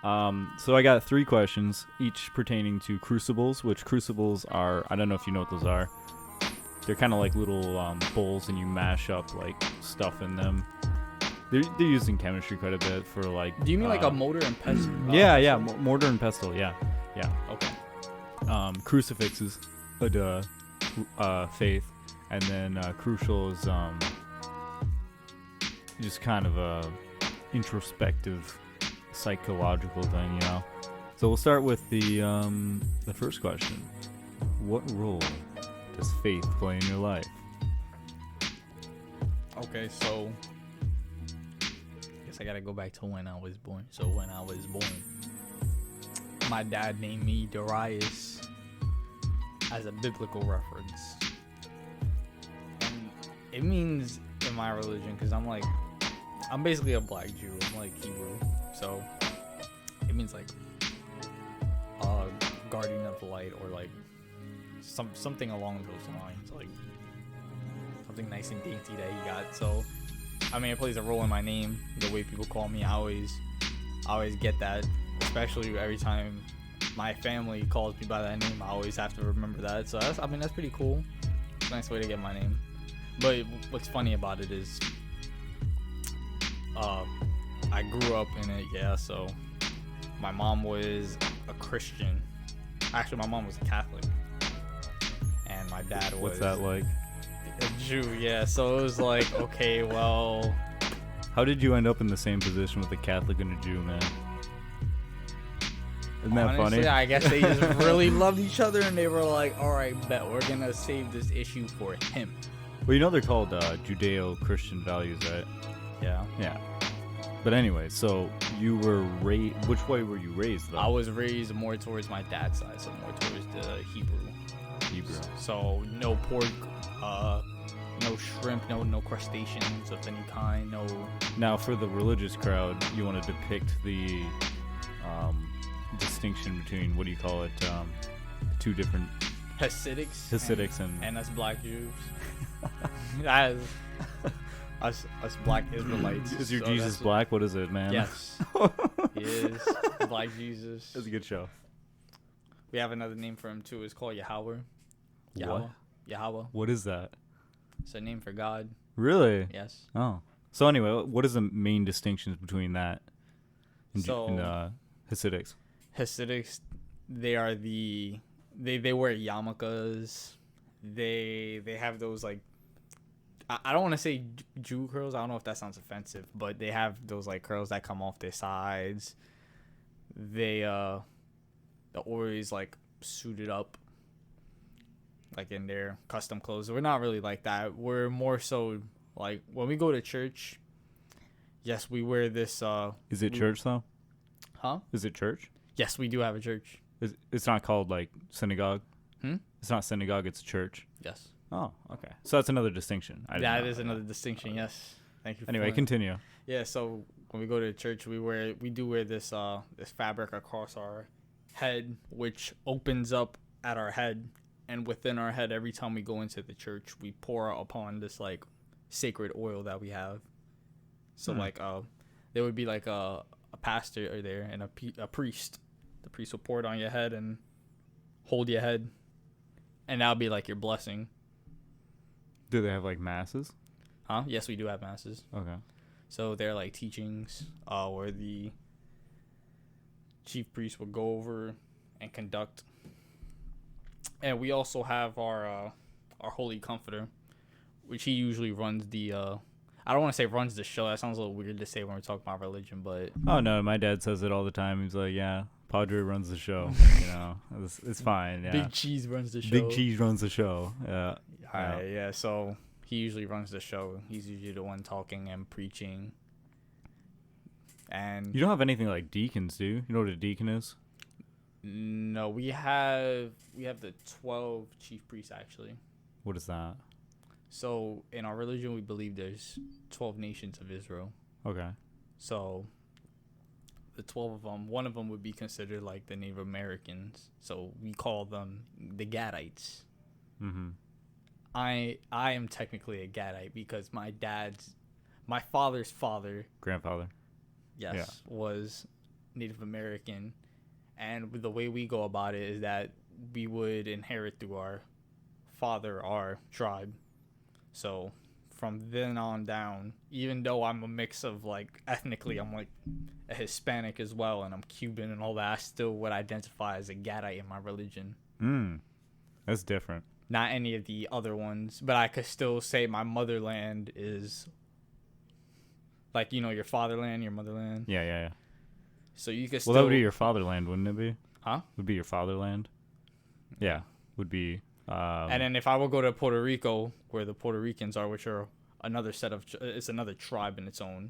So I got 3 questions, each pertaining to crucibles, which crucibles are, I don't know if you know what those are. They're kind of like little bowls, and you mash up like stuff in them. They're used in chemistry quite a bit for like. Do you mean like a mortar and pestle? Yeah, mortar and pestle. Yeah. Okay. Crucifixes, faith, and then crucial is just kind of a introspective, psychological thing, you know. So we'll start with the first question: what role does faith play in your life? Okay, so I guess I gotta go back to when I was born. So when I was born, my dad named me Darius as a biblical reference. And it means in my religion, because I'm basically a black Jew. I'm like Hebrew. So it means like guardian of the light, or like something along those lines, like something nice and dainty that he got. So I mean, it plays a role in my name, the way people call me. I always get that, especially every time my family calls me by that name. I always have to remember that. So that's pretty cool. It's a nice way to get my name. But what's funny about it is I grew up in it. Yeah, so my mom was a Christian. Actually, my mom was a Catholic, and my dad was What's that like? a Jew. Yeah, so it was like, okay, well, How did you end up in the same position with a Catholic and a Jew, man? Isn't that honestly, funny? I guess they just really loved each other, and they were like, all right, bet we're gonna save this issue for him. Well, you know they're called Judeo-Christian values, right? Yeah. Yeah. But anyway, so you were raised. Which way were you raised, though? I was raised more towards my dad's side, so more towards the Hebrew. So no pork, no shrimp, no crustaceans of any kind, no. Now, for the religious crowd, you want to depict the distinction between, what do you call it? 2 different Hasidics. and And us black Jews. As us black Israelites. Is your So Jesus that's- black? What is it, man? Yes. He is Black Jesus. It's a good show. We have another name for him too. It's called Yahweh. What? Yahweh. What is that? It's a name for God. Really? Yes. Oh. So anyway, what is the main distinctions between that and Hasidics? Hasidics, they are they wear yarmulkes. They have those like, I don't want to say Jew curls. I don't know if that sounds offensive, but they have those like curls that come off their sides. They're always like suited up, like in their custom clothes. We're not really like that. We're more so like when we go to church. Yes, we wear this. Is it church though? Huh? Is it church? Yes, we do have a church. It's not called like synagogue. Hmm? It's not synagogue. It's church. Yes. Oh, okay. So that's another distinction. That is another distinction. Yes. Thank you. Anyway, for continue. Yeah. So when we go to church, we do wear this this fabric across our head, which opens up at our head, and within our head, every time we go into the church, we pour upon this like sacred oil that we have. So like there would be like a pastor there and a priest. The priest will pour it on your head and hold your head, and that'll be like your blessing. Do they have like masses? Huh? Yes, we do have masses. Okay. So they're like teachings where the chief priest will go over and conduct. And we also have our Holy Comforter, which he usually runs the I don't want to say runs the show. That sounds a little weird to say when we're talking about religion, but Oh no, my dad says it all the time. He's like, yeah, Padre runs the show. You know, it's fine. Yeah. Big Cheese runs the show. Big Cheese runs the show. Yeah. Alright, yeah. So he usually runs the show. He's usually the one talking and preaching. And You don't have anything like deacons, do you? You know what a deacon is? no, we have the 12 chief priests actually. What is that? So in our religion, we believe there's 12 nations of Israel. Okay. So the 12 of them, one of them would be considered like the Native Americans. So we call them the Gadites. Mm-hmm. I am technically a Gadite because my father's father, Grandfather. yes, Yeah. was Native American. And the way we go about it is that we would inherit through our father, our tribe. So from then on down, even though I'm a mix of like ethnically, I'm like a Hispanic as well, and I'm Cuban and all that, I still would identify as a Gadite in my religion. That's different. Not any of the other ones, but I could still say my motherland is like, you know, your fatherland, your motherland. Yeah, yeah, yeah. So you could Well, still. that would be your fatherland, wouldn't it be? Huh? Would be your fatherland. Yeah, would be. And then if I would go to Puerto Rico, where the Puerto Ricans are, which are another set of, it's another tribe in its own.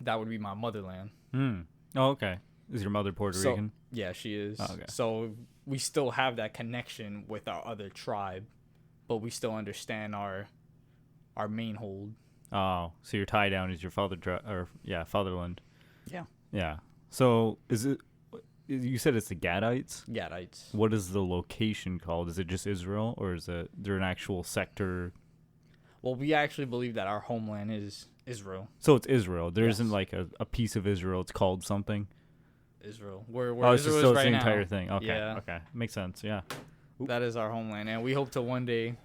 That would be my motherland. Oh, okay. Is your mother Puerto So, Rican? yeah, she is. Oh, okay. So we still have that connection with our other tribe, but we still understand our main hold. Oh, so your tie down is your fatherland. Yeah. Yeah. So is it? You said it's the Gadites. Gadites. What is the location called? Is it just Israel, or is there an actual sector? Well, we actually believe that our homeland is Israel. So it's Israel. There Yes. not like a piece of Israel. It's called something. Israel. Where Oh, it's Israel just so is it's right the now. entire thing. Okay. Yeah. Okay. Makes sense. Yeah. That is our homeland, and we hope to one day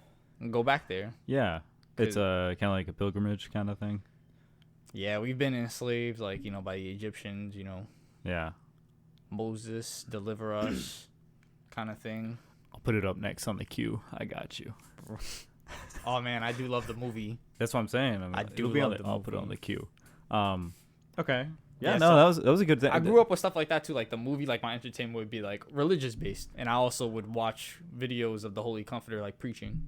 go back there. Yeah. It's a kind of like a pilgrimage kind of thing. Yeah, we've been enslaved, like, you know, by the Egyptians, you know, Yeah. Moses, deliver us kind of thing. I'll put it up next on the queue. I got you. Oh, man, I do love the movie. That's what I'm saying. I do it'll be on love the I'll put it on movie. the queue. Okay. Yeah, Yeah, no, so that was a good thing. I grew up with stuff like that, too. Like, the movie, like, my entertainment would be, like, religious-based. And I also would watch videos of the Holy Comforter, like, preaching.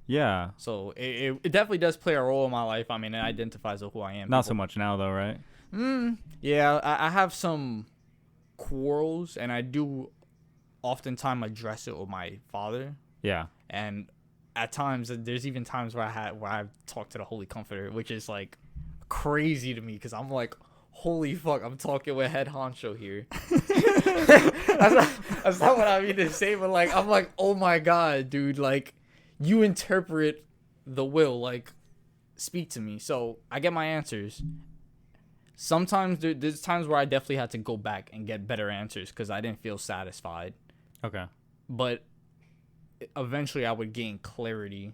Yeah. So it definitely does play a role in my life. I mean, it identifies with who I am. Not so much now, though, right? Yeah, I have some quarrels, and I do oftentimes address it with my father. Yeah. And at times, there's even times where I've talked to the Holy Comforter, which is like crazy to me because I'm like, holy fuck, I'm talking with head honcho here. That's not what I mean to say, but like, I'm like, oh my god, dude, like, you interpret the will, like, speak to me. So I get my answers. Sometimes there's times where I definitely had to go back and get better answers because I didn't feel satisfied. Okay. But eventually I would gain clarity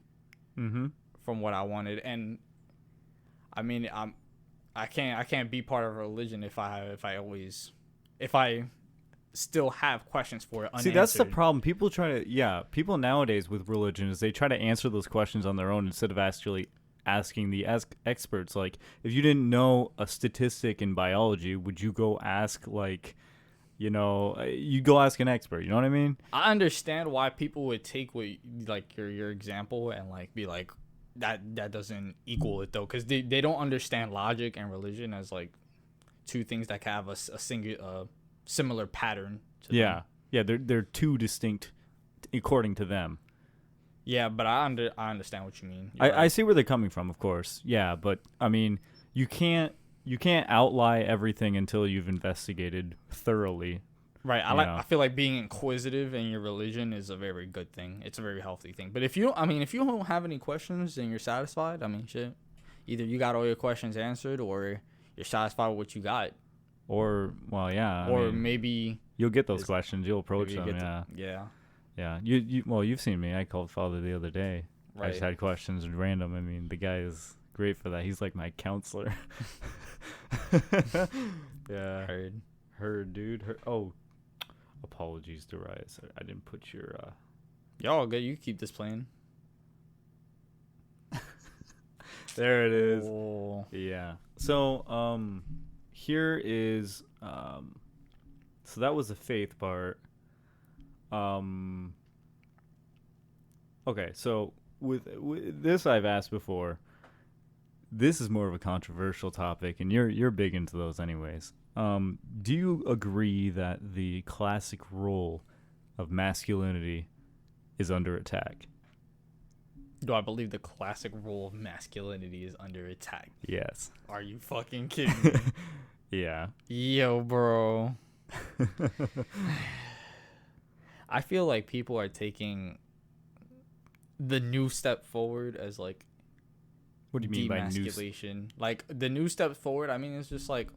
from what I wanted. And I mean, I can't be part of a religion if I still have questions for it unanswered. See, that's the problem. People nowadays with religion is they try to answer those questions on their own instead of actually asking the experts. Like, if you didn't know a statistic in biology, would you go ask, like, you know, you go ask an expert, you know what I mean? I understand why people would take like your example and like be like that doesn't equal it though, because they don't understand logic and religion as like two things that can have a single similar pattern to them. Yeah, they're two distinct according to them. Yeah, but I understand what you mean. I see where they're coming from, of course. Yeah, but I mean, you can't outlie everything until you've investigated thoroughly. Right. I feel like being inquisitive in your religion is a very good thing. It's a very healthy thing. But if you don't have any questions and you're satisfied, I mean, shit. Either you got all your questions answered or you're satisfied with what you got. Or, well, yeah. Or maybe you'll get those questions. You'll approach them. Yeah. Yeah. You've seen me. I called Father the other day. Right. I just had questions random. I mean, the guy is great for that. He's like my counselor. Yeah. Heard, dude. Oh, apologies, Darius. I didn't put your. Y'all good. You keep this playing. There it is. Oh. Yeah. So, here is. So that was the faith part. Okay, so with this I've asked before. This is more of a controversial topic, and you're big into those anyways. Do you agree that the classic role of masculinity is under attack? Do I believe the classic role of masculinity is under attack? Yes. Are you fucking kidding me? Yeah. Yo, bro. I feel like people are taking the new step forward as like What do you mean by new? demasculation. Like the new step forward, I mean, it's just like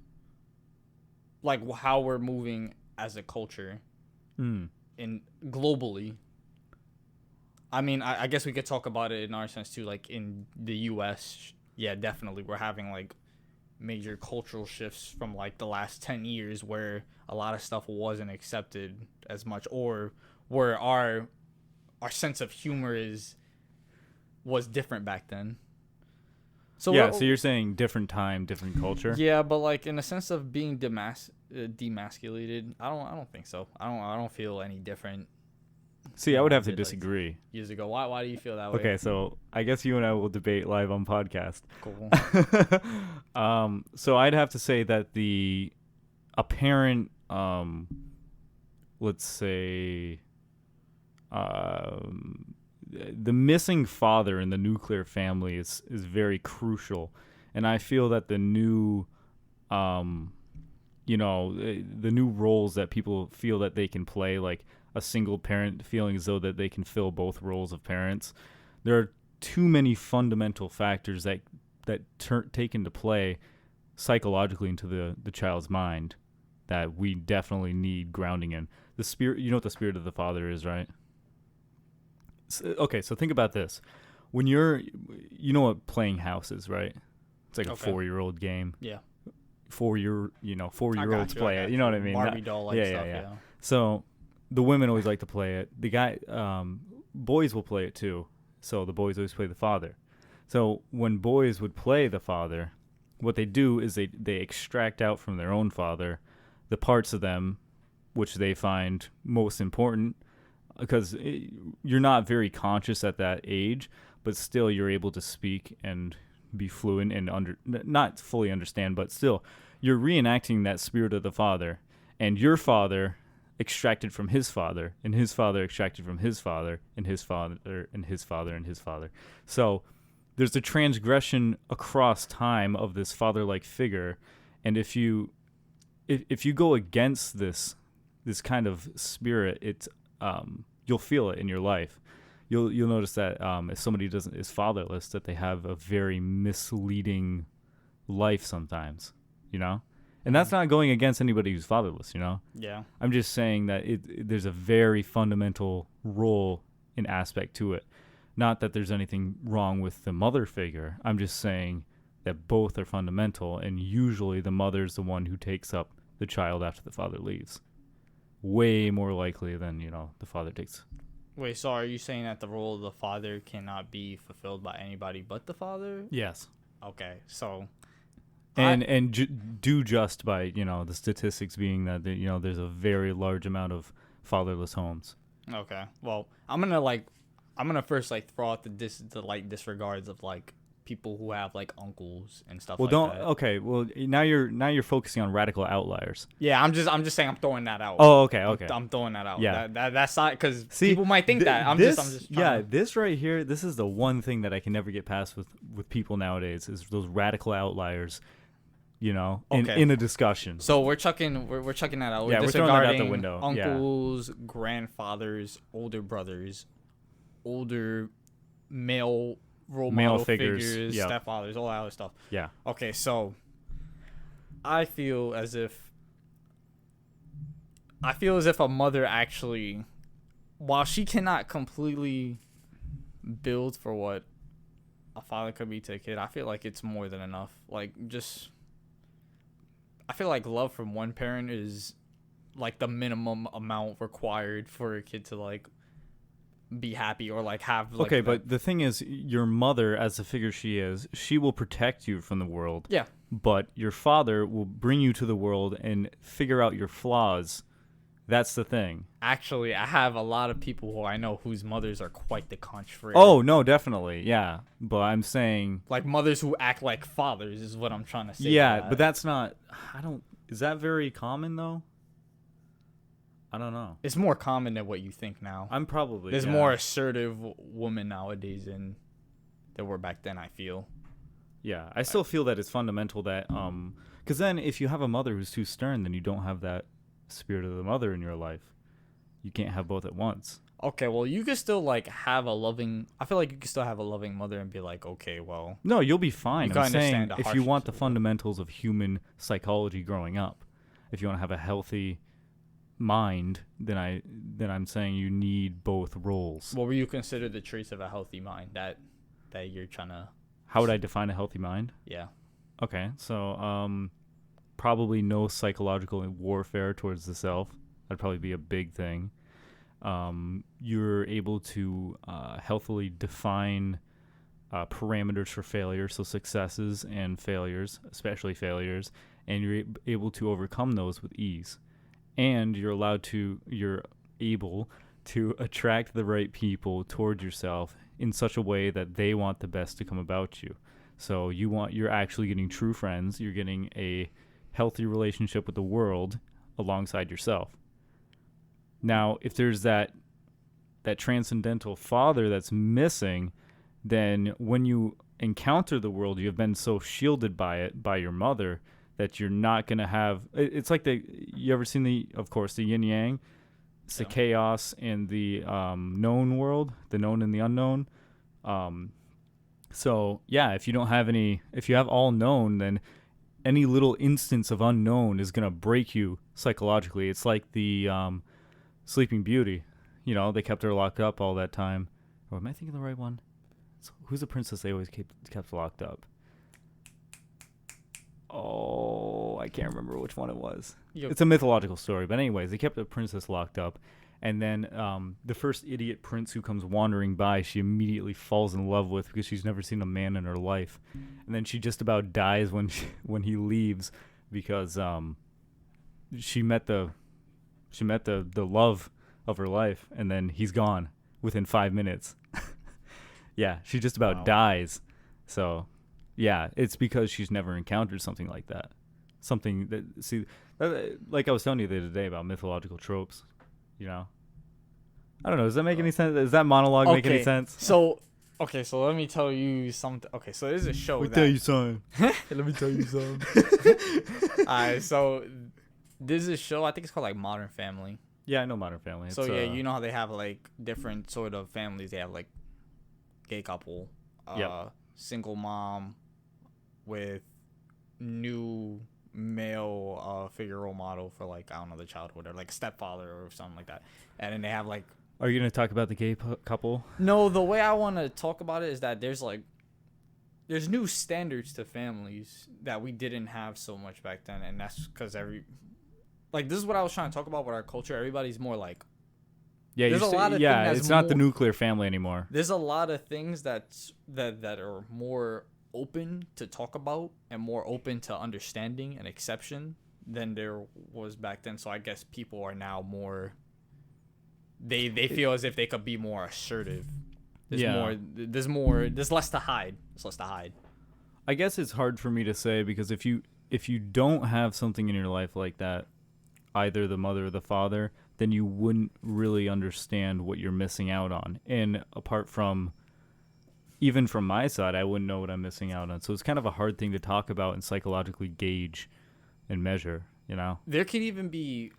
how we're moving as a culture Mm. in globally. I mean, I guess we could talk about it in our sense too. Like in the U.S., yeah, definitely, we're having like major cultural shifts from like the last 10 years where a lot of stuff wasn't accepted as much, or where our sense of humor was different back then. So Yeah, so you're saying different time, different culture? yeah, but like in the sense of being demasculated, I don't think so. I don't feel any different See, I would have to did, like, disagree. years ago. Why do you feel that way? Okay, so I guess you and I will debate live on podcast. Cool. So I'd have to say that the apparent, let's say, the missing father in the nuclear family is very crucial, and I feel that the new, the new roles that people feel that they can play, like a single parent feeling as though that they can fill both roles of parents. There are too many fundamental factors that take into play psychologically into the child's mind that we definitely need grounding in. The spirit, you know what the spirit of the father is, right? Okay, so think about this. When you know what playing house is, right? It's like a 4-year-old game. Yeah. 4-year-olds play it. You know what I mean? Barbie doll like stuff. Yeah. So the women always like to play it. The guy, boys will play it too. So the boys always play the father. So when boys would play the father, what they do is they extract out from their own father the parts of them which they find most important, because you're not very conscious at that age, but still you're able to speak and be fluent and not fully understand, but still you're reenacting that spirit of the father, and your father extracted from his father, and his father extracted from his father, and his father, and his father, and his father. So there's a transgression across time of this father-like figure, and if you go against this kind of spirit, it's you'll feel it in your life. You'll notice that if somebody is fatherless, that they have a very misleading life sometimes, and that's not going against anybody who's fatherless, Yeah. I'm just saying that there's a very fundamental role and aspect to it. Not that there's anything wrong with the mother figure. I'm just saying that both are fundamental, and usually the mother's the one who takes up the child after the father leaves. Way more likely than, the father takes. Wait, so are you saying that the role of the father cannot be fulfilled by anybody but the father? Yes. Okay, so do just by, the statistics being that, there's a very large amount of fatherless homes. Okay. Well, I'm gonna first throw out the disregards of people who have uncles and stuff that. Okay. Well, now you're focusing on radical outliers. Yeah, I'm just saying I'm throwing that out. Oh, okay. I'm throwing that out. Yeah. That's not because people might think that. I'm just this right here. This is the one thing that I can never get past with people nowadays is those radical outliers. In a discussion. So we're chucking that out. We're throwing that out the window. Uncles, grandfathers, older brothers, older male role model figures, stepfathers, all that other stuff. Yeah. Okay, so I feel as if a mother actually, while she cannot completely build for what a father could be to a kid, I feel like it's more than enough. I feel like love from one parent is the minimum amount required for a kid to be happy or have okay, but the thing is, your mother, as the figure she will protect you from the world. Yeah. But your father will bring you to the world and figure out your flaws. That's the thing. Actually, I have a lot of people who I know whose mothers are quite the contrary. Oh, no, definitely. Yeah. But I'm saying mothers who act like fathers is what I'm trying to say. Yeah, but that's not is that very common though? I don't know. It's more common than what you think now. I'm probably There's more assertive women nowadays, and they were back then, I feel. Yeah, I still feel that it's fundamental that because then if you have a mother who's too stern, then you don't have that spirit of the mother in your life. You can't have both at once. Okay, well, you could still like have a loving. I feel like you could still have a loving mother and be like, okay, well, No, you'll be fine. You can I'm saying understand the if you want harshness the of it. fundamentals of human psychology growing up, if you want to have a healthy mind, then I'm saying you need both roles. what would you consider the traits of a healthy mind that you're trying to? How would I define a healthy mind? Yeah. Okay, so probably no psychological warfare towards the self. That'd probably be a big thing. You're able to healthily define parameters for failure, so successes and failures, especially failures, and you're able to overcome those with ease. And you're able to attract the right people toward yourself in such a way that they want the best to come about you. So you're actually getting true friends. You're getting a healthy relationship with the world alongside yourself. Now, if there's that transcendental father that's missing, then when you encounter the world, you have been so shielded by it, by your mother, that you're not going to have... It's like you ever seen of course, the yin yang? It's the chaos and the known world, the known and the unknown. So, yeah, if you have all known, then any little instance of unknown is going to break you psychologically. It's like the... Sleeping Beauty, they kept her locked up all that time. Or am I thinking the right one? Who's the princess they always kept locked up? Oh, I can't remember which one it was. Yep. It's a mythological story, but anyways, they kept the princess locked up, and then the first idiot prince who comes wandering by, she immediately falls in love with because she's never seen a man in her life, and then she just about dies when he leaves because she met the love of her life, and then he's gone within 5 minutes. Yeah, she just about dies. So, yeah, it's because she's never encountered something like that. Something like I was telling you the other day about mythological tropes, I don't know. Does that make any sense? Does that monologue make any sense? So let me tell you something. Okay, so there's a show Let me tell you something. Let me tell you something. Alright, so there's a show, I think it's called like Modern Family. Yeah, I know Modern Family. So yeah, you know how they have like different sort of families. They have like gay couple, single mom with new male figure role model for like, I don't know, the child or whatever, like a stepfather or something like that. And then they have like... Are you going to talk about the gay couple? No, the way I want to talk about it is that there's new standards to families that we didn't have so much back then, and that's because this is what I was trying to talk about with our culture. Everybody's more like... Yeah, there's a lot of things that's it's not the more... nuclear family anymore. There's a lot of things that are more open to talk about and more open to understanding and exception than there was back then. So I guess people are now more... They feel as if they could be more assertive. There's less to hide. There's less to hide. I guess it's hard for me to say because if you don't have something in your life like that, either the mother or the father, then you wouldn't really understand what you're missing out on. And apart from, even from my side, I wouldn't know what I'm missing out on. So it's kind of a hard thing to talk about and psychologically gauge and measure, There could even be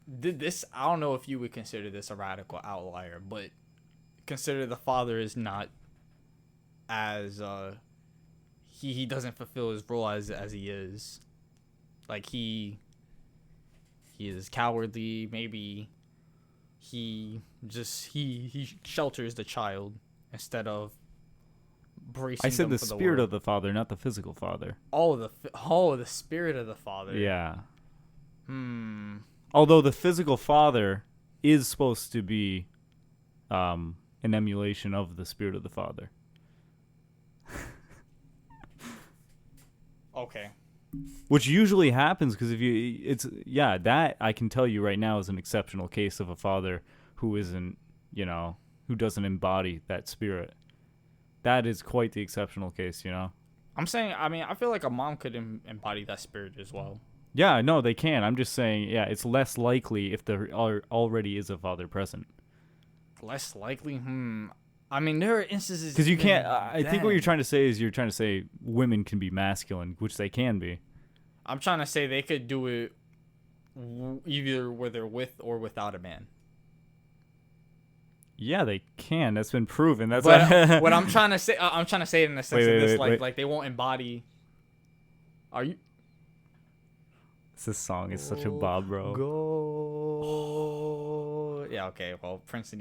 this. I don't know if you would consider this a radical outlier, but consider the father is not as he doesn't fulfill his role as he is. Like he is cowardly. Maybe he shelters the child instead of bracing. I said them the for spirit world. of the father, not the physical father. The spirit of the father. Yeah. Although the physical father is supposed to be an emulation of the spirit of the father. Okay. Which usually happens because that I can tell you right now is an exceptional case of a father who isn't, who doesn't embody that spirit. That is quite the exceptional case, I'm saying, I feel like a mom could embody that spirit as well. Yeah, no, they can. I'm just saying, it's less likely if there already is a father present. Less likely? I mean, there are instances Because you even can't. I think what you're then. trying to say is you're trying to say women can be masculine, which they can be. I'm trying to say they could do it either whether with or without a man. Yeah, they can. That's been proven. That's But what I'm trying to say, I'm trying to say it in the sense Wait, of this, wait. like they won't embody. Are you? This song is such a bob, bro. Go. Yeah. Okay. Well, Prince of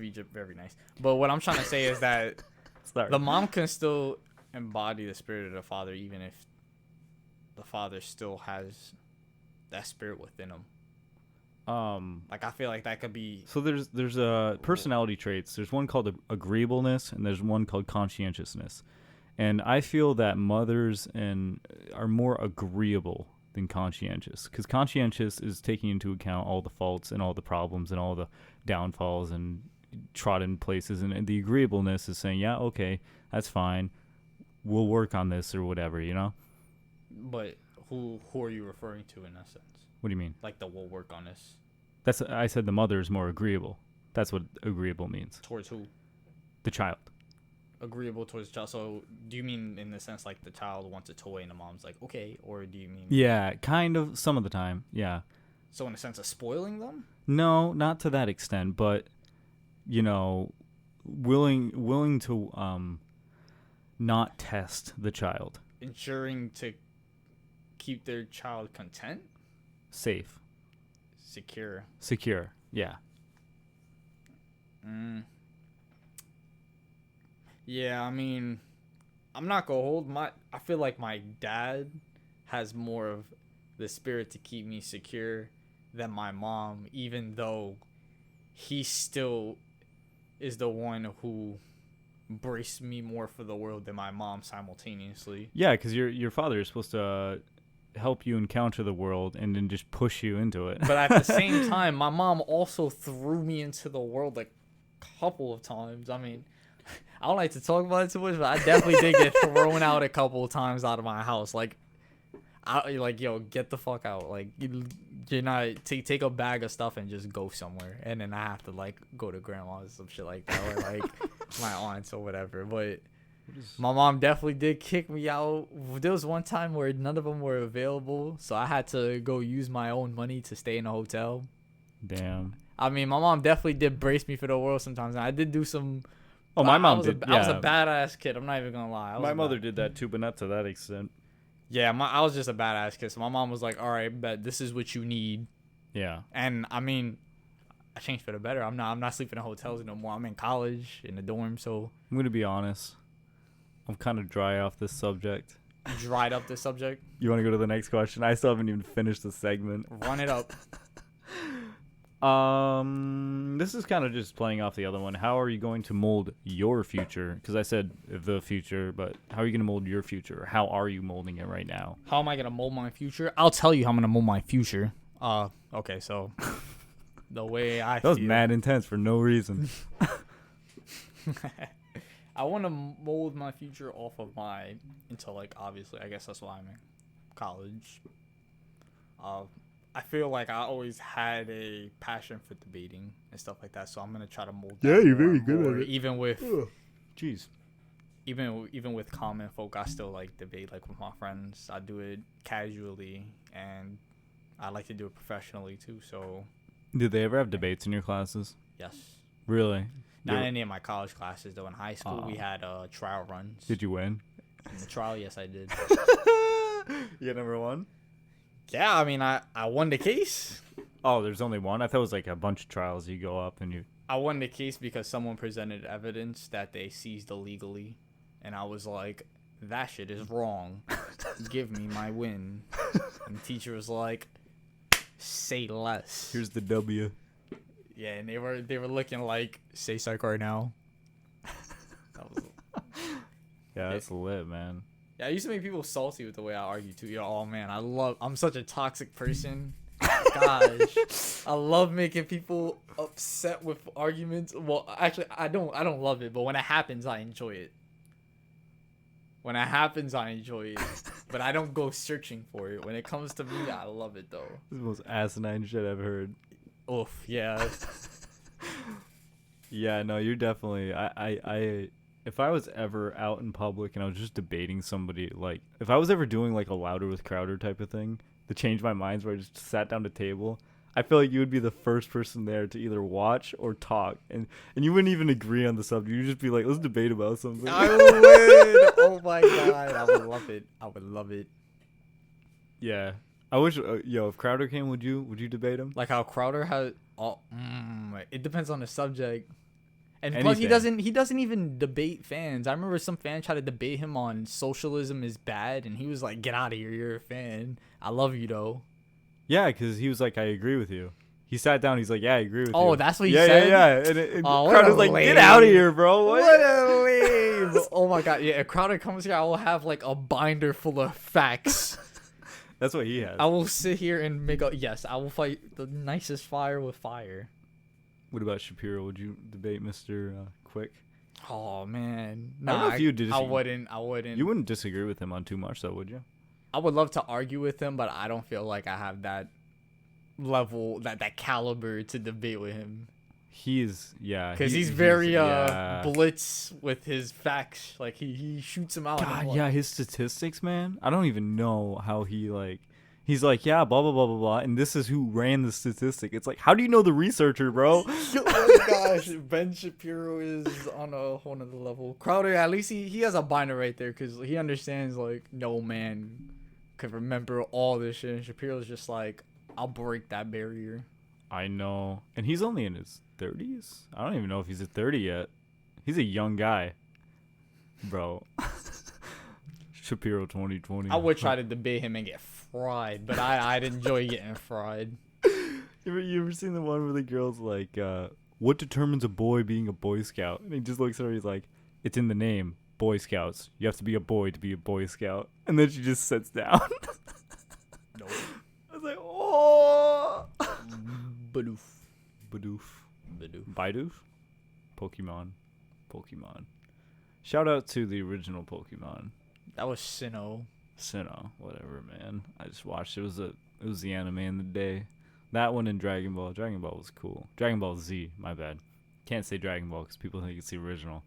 Egypt, very nice. But what I'm trying to say is that Sorry. the mom can still embody the spirit of the father, even if the father still has that spirit within him. Like I feel like that could be. So there's personality traits. There's one called agreeableness, and there's one called conscientiousness. And I feel that mothers are more agreeable than conscientious, because conscientious is taking into account all the faults and all the problems and all the downfalls and trodden places, and the agreeableness is saying, yeah, okay, that's fine, we'll work on this or whatever, you know. But who are you referring to in that sense? What do you mean? Like the we'll work on this I said the mother is more agreeable. That's what agreeable means. towards who? The child. Agreeable towards the child. So do you mean in the sense like the child wants a toy and the mom's like okay, or do you mean Yeah, kind of. Some of the time, yeah. so in the sense of spoiling them? No, not to that extent, but you know, willing to not test the child. Ensuring to keep their child content, Safe, secure. Yeah. Yeah, I mean, I'm not gonna hold my. I feel like my dad has more of the spirit to keep me secure than my mom, even though he still is the one who braced me more for the world than my mom simultaneously. Yeah, because your father is supposed to help you encounter the world and then just push you into it. But at the same time, my mom also threw me into the world a couple of times. I mean, I don't like to talk about it too much, but I definitely did get thrown out a couple of times out of my house. Like, yo, get the fuck out. Like, you're not take a bag of stuff and just go somewhere. And then I have to like go to grandma's or some shit like that, or like my aunts or whatever. But my mom definitely did kick me out. There was one time where none of them were available, so I had to go use my own money to stay in a hotel. Damn. I mean, my mom definitely did brace me for the world sometimes, and I did do some. Oh, my mom I was did. I was a yeah. badass kid. I'm not even gonna lie. My mother did that too, but not to that extent. Yeah, I was just a badass kid. So my mom was like, "All right, bet this is what you need." Yeah. And I mean, I changed for the better. I'm not sleeping in hotels no more. I'm in college in the dorm, so I'm gonna be honest. I'm kind of dry off this subject. dried up this subject. You want to go to the next question? I still haven't even finished the segment. Run it up. This is kind of just playing off the other one. How are you going to mold your future? Because I said the future, but how are you going to mold your future? How are you molding it right now? How am I gonna mold my future? I'll tell you how I'm gonna mold my future. Okay, so the way I That was feel, mad intense for no reason. I want to mold my future off of my intellect. Obviously, I guess that's why I'm in college. I feel like I always had a passion for debating and stuff like that, so I'm gonna try to mold. Yeah, that you're more very and good at more. it. Even with Jeez. even with common folk, I still like debate like with my friends. I do it casually, and I like to do it professionally too. So Did they ever have debates in your classes? yes, Really? not in any of my college classes though. In high school, we had trial runs. Did you win? In the trial, yes, I did. You got number one? Yeah, I mean, I won the case. Oh, there's only one? I thought it was like a bunch of trials. You go up and you... I won the case because someone presented evidence that they seized illegally, and I was like, that shit is wrong. Give me my win. And the teacher was like, say less. Here's the W. Yeah, and they were looking like, say psych right now. That was, Yeah, that's lit, man. yeah, I used to make people salty with the way I argue too. Yo, oh man, I'm such a toxic person. Gosh, I love making people upset with arguments. Well, actually, I don't love it, but when it happens, I enjoy it. When it happens, I enjoy it, but I don't go searching for it. When it comes to me, I love it though. This is the most asinine shit I've heard. Oof, yeah. Yeah, no, you're definitely. If I was ever out in public and I was just debating somebody, like, if I was ever doing like a Louder with Crowder type of thing to change my minds, where I just sat down to table, I feel like you would be the first person there to either watch or talk, and you wouldn't even agree on the subject. You'd just be like, let's debate about something. I would. Oh my god, I would love it. I would love it. Yeah, I wish. Yo, if Crowder came, would you debate him? Like how Crowder has. Oh, it depends on the subject. And plus, Anything. he doesn't even debate fans. I remember some fan tried to debate him on socialism is bad, and he was like, "Get out of here! You're a fan. I love you though." Yeah, because he was like, I agree with you. He sat down. He's like, yeah, I agree with you. Oh, that's what he yeah, said? Yeah, yeah. And Oh, what Crowder's a like, lame. get out of here, bro. What a lame! Oh my god, yeah. If Crowder comes here, I will have like a binder full of facts. That's what he has. I will sit here and make a yes. I will fight the nicest fire with fire. What about Shapiro? Would you debate Mr. Quick? Oh man, I don't know if you did. I wouldn't. I wouldn't. You wouldn't disagree with him on too much, though, would you? I would love to argue with him, but I don't feel like I have that level, that caliber to debate with him. Yeah. Because he's very blitz with his facts. Like he shoots him out. God, yeah, his statistics, man. I don't even know how he like. He's like, yeah, blah blah blah blah blah, and this is who ran the statistic. It's like, how do you know the researcher, bro? Oh my gosh, Ben Shapiro is on a whole nother level. Crowder, at least he has a binder right there because he understands like no man could remember all this shit. And Shapiro's just like, I'll break that barrier. I know, and he's only in his 30s. I don't even know if he's at 30 yet. He's a young guy, bro. Shapiro 2020. I would try to debate him and get fried, but I'd enjoy getting fried. You ever seen the one where the girl's like, what determines a boy being a Boy Scout? And he just looks at her, he's like, it's in the name, Boy Scouts. You have to be a boy to be a Boy Scout. And then she just sits down. No. I was like, oh. Badoof. Badoof. Badoof. Bidoof? Pokemon. Shout out to the original Pokemon. That was Sinnoh. Sinnoh, whatever, man. I just watched. It was the anime in the day. That one and Dragon Ball. Dragon Ball was cool. Dragon Ball Z, my bad. Can't say Dragon Ball because people think it's the original.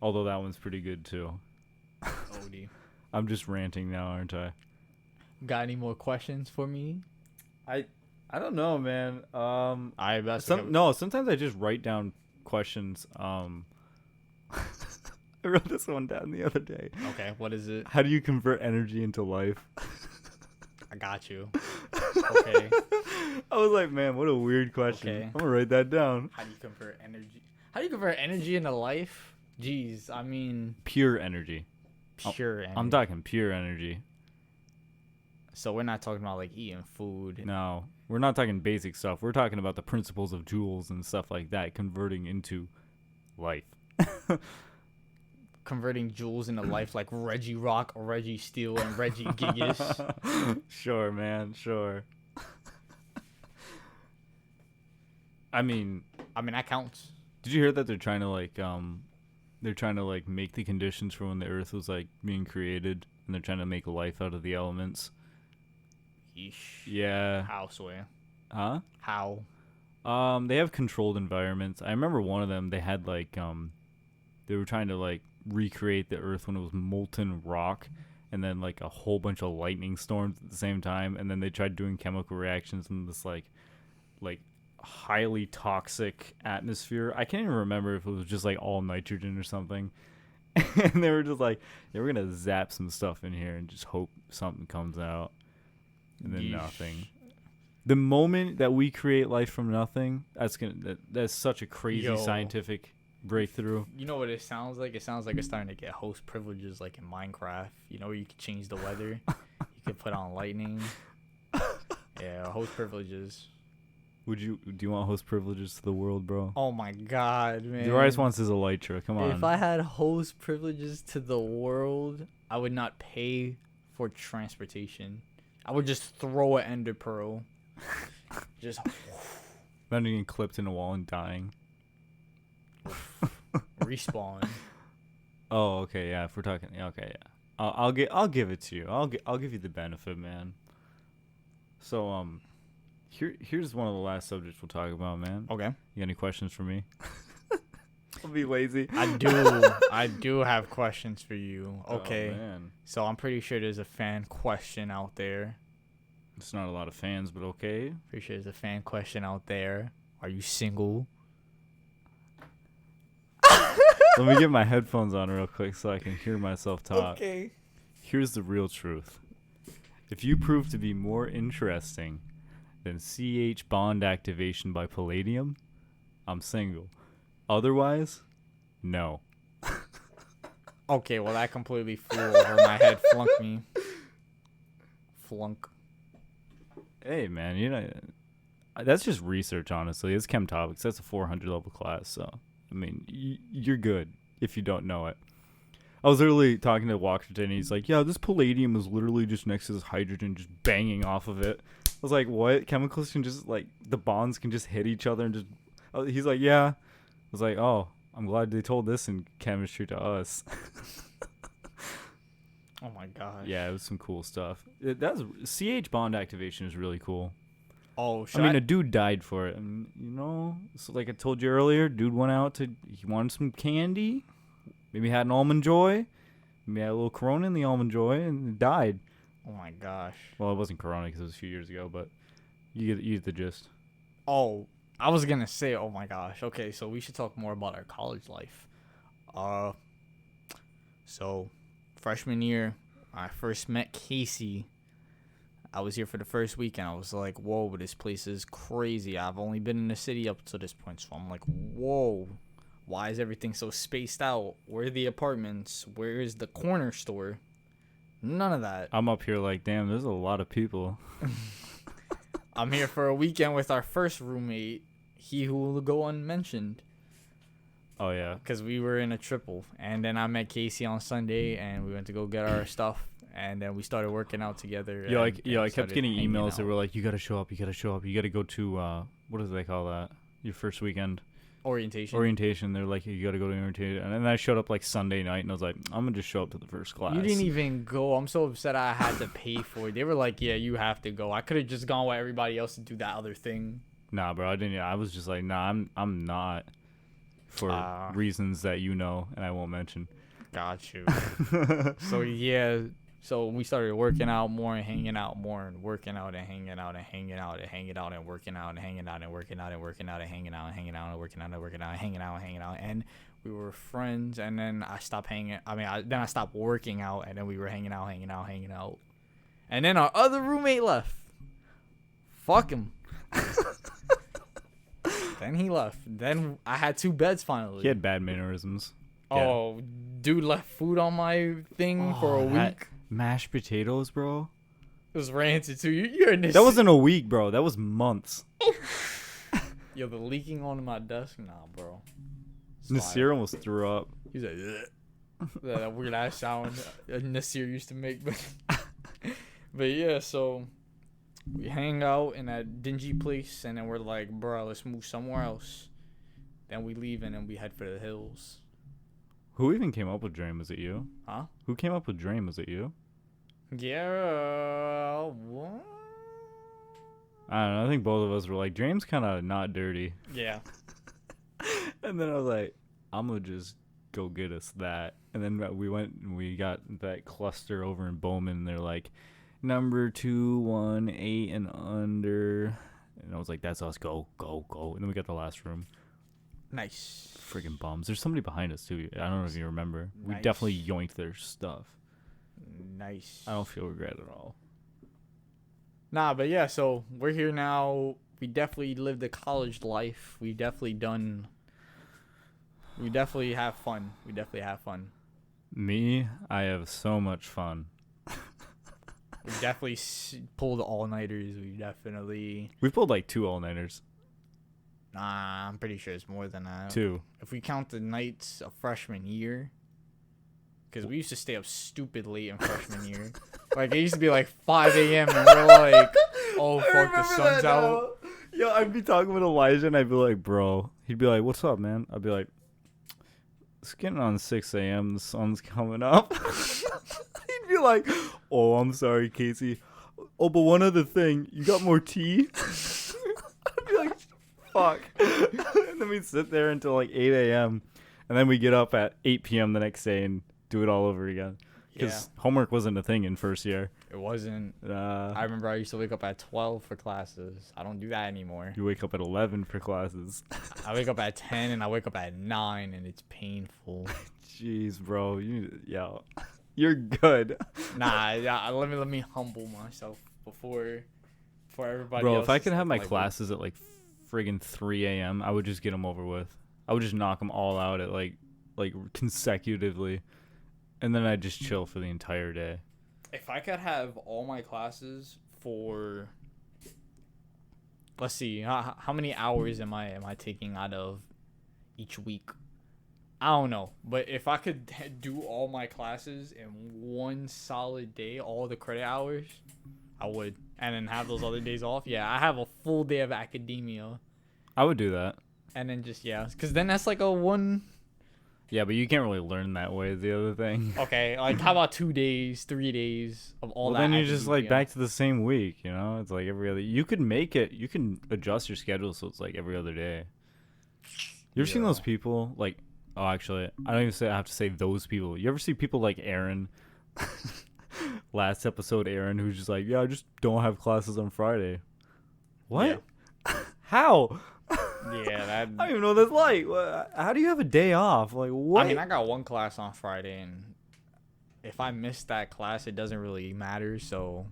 Although that one's pretty good too. OD. I'm just ranting now, aren't I? Got any more questions for me? I don't know, man. Sometimes I just write down questions. I wrote this one down the other day. Okay, what is it? How do you convert energy into life? I got you. Okay. I was like, man, what a weird question. Okay. I'm gonna write that down. How do you convert energy? How do you convert energy into life? Jeez, I mean, Pure energy. pure energy. I'm talking pure energy. So we're not talking about like eating food. No, we're not talking basic stuff. We're talking about the principles of joules and stuff like that, converting into life. Converting joules into life like Reggie Rock, Reggie Steel, and Reggie Gigas. Sure, man. Sure. I mean, that counts. did you hear that they're trying to make the conditions for when the Earth was like being created, and they're trying to make life out of the elements? Yeesh. Yeah. How, swear? Huh? How? They have controlled environments. I remember one of them. They had like they were trying to like recreate the Earth when it was molten rock, and then like a whole bunch of lightning storms at the same time, and then they tried doing chemical reactions in this like highly toxic atmosphere. I can't even remember if it was just like all nitrogen or something. And they were just like, yeah, we're gonna zap some stuff in here and just hope something comes out, and then Yeesh. nothing. The moment that we create life from nothing, that's such a crazy Yo. scientific breakthrough. You know what it sounds like? It sounds like it's starting to get host privileges like in Minecraft. You know where you can change the weather? You can put on lightning. Yeah, host privileges. Do you want host privileges to the world, bro? Oh my god, man. Darius wants his Elytra. Come on. If I had host privileges to the world, I would not pay for transportation. I would just throw an ender pearl. Just Imagine getting clipped in a wall and dying. respawn. Oh, okay, yeah. If we're talking, okay, yeah. I'll give it to you. I'll give you the benefit, man. So here's one of the last subjects we'll talk about, man. Okay. You got any questions for me? I'll be lazy. I do have questions for you. Okay. Oh, man. So I'm pretty sure there's a fan question out there. It's not a lot of fans, but okay. Pretty sure there's a fan question out there. Are you single? Let me get my headphones on real quick so I can hear myself talk. Okay. Here's the real truth. If you prove to be more interesting than CH bond activation by palladium, I'm single. Otherwise, no. Okay, well that completely flew over my head. Flunked me. Flunk. Hey, man, you know, that's just research, honestly. It's Chem Topics. That's a 400 level class, so, I mean, you're good if you don't know it. I was literally talking to Walkerton, and he's like, yeah, this palladium is literally just next to this hydrogen just banging off of it. I was like, what? Chemicals can just, like, the bonds can just hit each other and just... He's like, yeah. I was like, oh, I'm glad they told this in chemistry to us. Oh my gosh. Yeah, it was some cool stuff. That's CH bond activation is really cool. Oh, I mean, a dude died for it. And, you know, so like I told you earlier, dude went out he wanted some candy. Maybe had an Almond Joy. Maybe had a little Corona in the Almond Joy and died. Oh my gosh. Well, it wasn't Corona because it was a few years ago, but you get the gist. Oh, I was gonna say, oh my gosh. Okay, so we should talk more about our college life. So freshman year, I first met Casey. I was here for the first weekend. I was like, whoa, this place is crazy. I've only been in the city up to this point, so I'm like, whoa. Why is everything so spaced out? Where are the apartments? Where is the corner store? None of that. I'm up here like, damn, there's a lot of people. I'm here for a weekend with our first roommate, he who will go unmentioned, Oh, yeah. because we were in a triple. And then I met Casey on Sunday, and we went to go get our stuff. And then we started working out together. I kept started getting hanging emails that out. were like, you got to show up, you got to show up. You got to go to, what do they call that? Your first weekend. Orientation. They're like, you got to go to orientation. And then I showed up like Sunday night, and I was like, I'm going to just show up to the first class. You didn't even go. I'm so upset I had to pay for it. They were like, yeah, you have to go. I could have just gone with everybody else to do that other thing. Nah, bro, I didn't. I was just like, nah, I'm not, for reasons that you know, and I won't mention. Got you. So, yeah. So we started working out more and hanging out more and working out and hanging out and hanging out and hanging out and working out and hanging out and working out and working out and hanging out and hanging out and working out and working out and hanging out and hanging out. And we were friends, and then I stopped hanging. Then I stopped working out, and then we were hanging out. And then our other roommate left. Fuck him. Then he left. Then I had 2 beds finally. He had bad mannerisms. Oh, dude left food on my thing for a that- week. Mashed potatoes, bro. It was ranted too. You're in this. That wasn't a week, bro. That was months. Yo, the leaking onto my desk? Nah, bro. Nasir almost threw up. He's like, "Ugh." That weird ass sound Nasir used to make. But yeah, so we hang out in that dingy place, and then we're like, bro, let's move somewhere else. Then we leave, and then we head for the hills. Who even came up with Dream? Was it you? Huh? Who came up with Dream? Was it you? Yeah. What? I don't know. I think both of us were like, Dream's kind of not dirty. Yeah. And then I was like, I'm going to just go get us that. And then we went and we got that cluster over in Bowman. And they're like, number 218 and under. And I was like, that's us. Go, go, go. And then we got the last room. Nice. Friggin' bums. There's somebody behind us, too. I don't know if you remember. We Nice. definitely yoinked their stuff. Nice. I don't feel regret at all. Nah, but yeah, so we're here now. We definitely lived the college life. We definitely have fun. Me, I have so much fun. We definitely pulled all-nighters. We pulled like 2 all-nighters. Nah, I'm pretty sure it's more than that. 2. If we count the nights of freshman year. Because we used to stay up stupid late in freshman year. Like, it used to be like 5 a.m. and we're like, oh, fuck, the sun's out. Yo, I'd be talking with Elijah and I'd be like, bro. He'd be like, what's up, man? I'd be like, it's getting on 6 a.m. The sun's coming up. He'd be like, oh, I'm sorry, Casey. Oh, but one other thing. You got more tea? I'd be like, fuck. And then we'd sit there until like 8 a.m. and then we get up at 8 p.m. the next day and do it all over again. Yeah, Because homework wasn't a thing in first year. it wasn't. I remember I used to wake up at 12 for classes. I don't do that anymore. You wake up at 11 for classes. I wake up at 10 and I wake up at 9 and it's painful. Jeez, bro. You're good. Nah, yeah, let me humble myself before everybody Bro, else. if I is could have my like, classes at like friggin' 3 a.m., I would just get them over with. I would just knock them all out at like consecutively, and then I'd just chill for the entire day. If I could have all my classes for, let's see, how many hours am I taking out of each week? I don't know, but if I could do all my classes in one solid day, all the credit hours, I would, and then have those other days off. Yeah, I have a full day of academia, I would do that. and then just because then that's like a one. Yeah, but you can't really learn that way. Is the other thing. Okay, like how about 2 days, 3 days of all Well, that? then you're just like academia? back to the same week. You know, it's like every other. You could make it. You can adjust your schedule so it's like every other day. You ever seen those Yeah. people like? Oh, actually, I don't even say I have to say those people. You ever see people like Aaron? Last episode, Aaron, who's just like, yeah, I just don't have classes on Friday. What? How? Yeah, that. I don't even know what that's like. How do you have a day off? Like, what? I mean, I got one class on Friday, and if I miss that class, it doesn't really matter. So,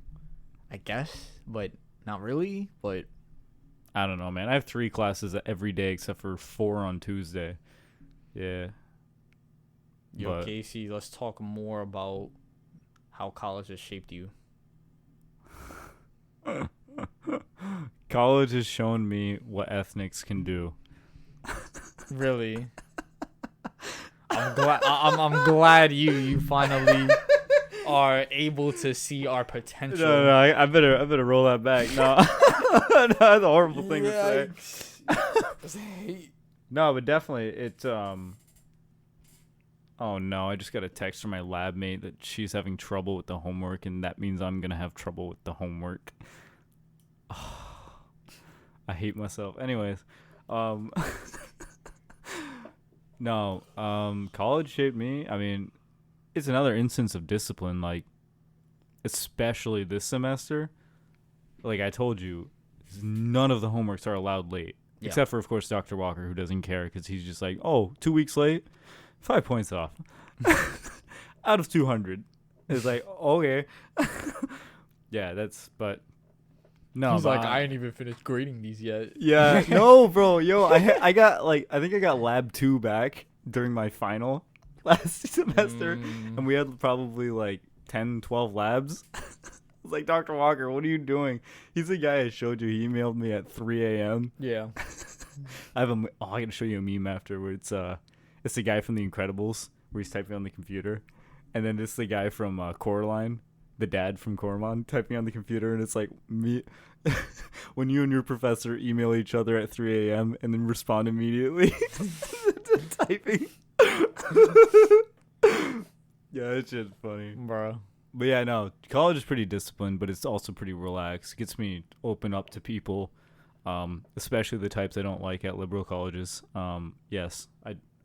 I guess, but not really. But I don't know, man. I have 3 classes every day except for 4 on Tuesday. Yeah. yo, But- Casey, let's talk more about how college has shaped you. College has shown me what ethnics can do. Really, I'm glad. I'm glad you finally are able to see our potential. No, I better roll that back. No, no, that's a horrible thing to say. No, but definitely it. Oh no, I just got a text from my lab mate that she's having trouble with the homework, and that means I'm gonna have trouble with the homework. I hate myself. Anyways, no, college shaped me. I mean, it's another instance of discipline, like, especially this semester. Like I told you, none of the homeworks are allowed late, Yeah. except for, of course, Dr. Walker, who doesn't care because he's just like, oh, 2 weeks late, 5 points off out of 200. It's like, okay. Yeah, but no, He's but like, I ain't even finished grading these yet. yeah, no, bro, yo, I got I think I got lab 2 back during my final last semester, and we had probably like 10, 12 labs. I was like, Dr. Walker, what are you doing? He's the guy I showed you. He emailed me at 3 a.m. Yeah. I gotta show you a meme after where it's the guy from The Incredibles where he's typing on the computer, and then it's the guy from Coraline, the dad from Coromon, typing on the computer, and it's like me when you and your professor email each other at 3 a.m. and then respond immediately to typing. Yeah, it's just funny. Bro. But yeah, no, college is pretty disciplined, but it's also pretty relaxed. It gets me open up to people, especially the types I don't like at liberal colleges. Yes,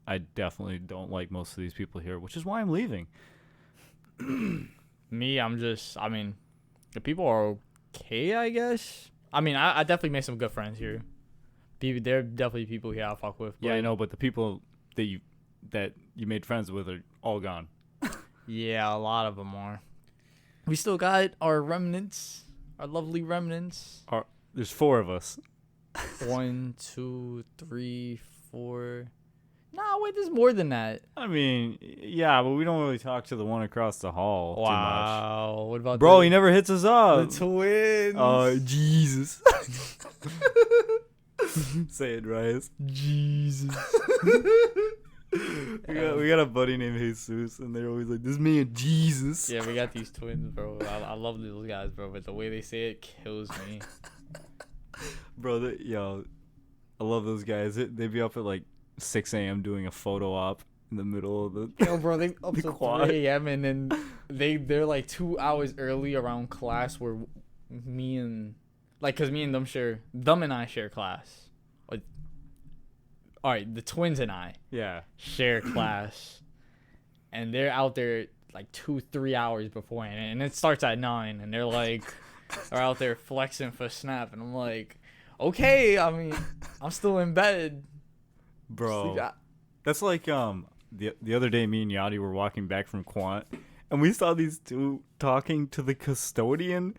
I definitely don't like most of these people here, which is why I'm leaving. Me, I mean, the people are okay, I guess. I mean, I definitely made some good friends here. There are definitely people here I fuck with. Yeah, I but- know, but the people that you made friends with are all gone. Yeah, a lot of them are. We still got our remnants, our lovely remnants. There's 4 of us. 1, 2, 3, 4. Nah, wait, there's more than that. I mean, yeah, but we don't really talk to the one across the hall too Wow. What much. about Bro, the, he never hits us the up. twins? Oh, Jesus. Say it, Rice. Jesus. We got a buddy named Jesus, and they're always like, "This is me and Jesus." Yeah, we got these twins, bro. I love those guys, bro. But the way they say it kills me. Bro, yo, I love those guys. They'd be up at like 6 a.m. doing a photo op in the middle of the. Yo, bro, they up The to quad. 3 a.m. and then they're like 2 hours early around class where me and them and I share class. Like, all right, the twins and I Yeah. share class, and they're out there like 2-3 hours beforehand, and it starts at 9, and they're like, are out there flexing for snap, and I'm like, okay, I mean, I'm still in bed, Bro. Sleep- That's like the other day me and Yachty were walking back from Quant and we saw these two talking to the custodian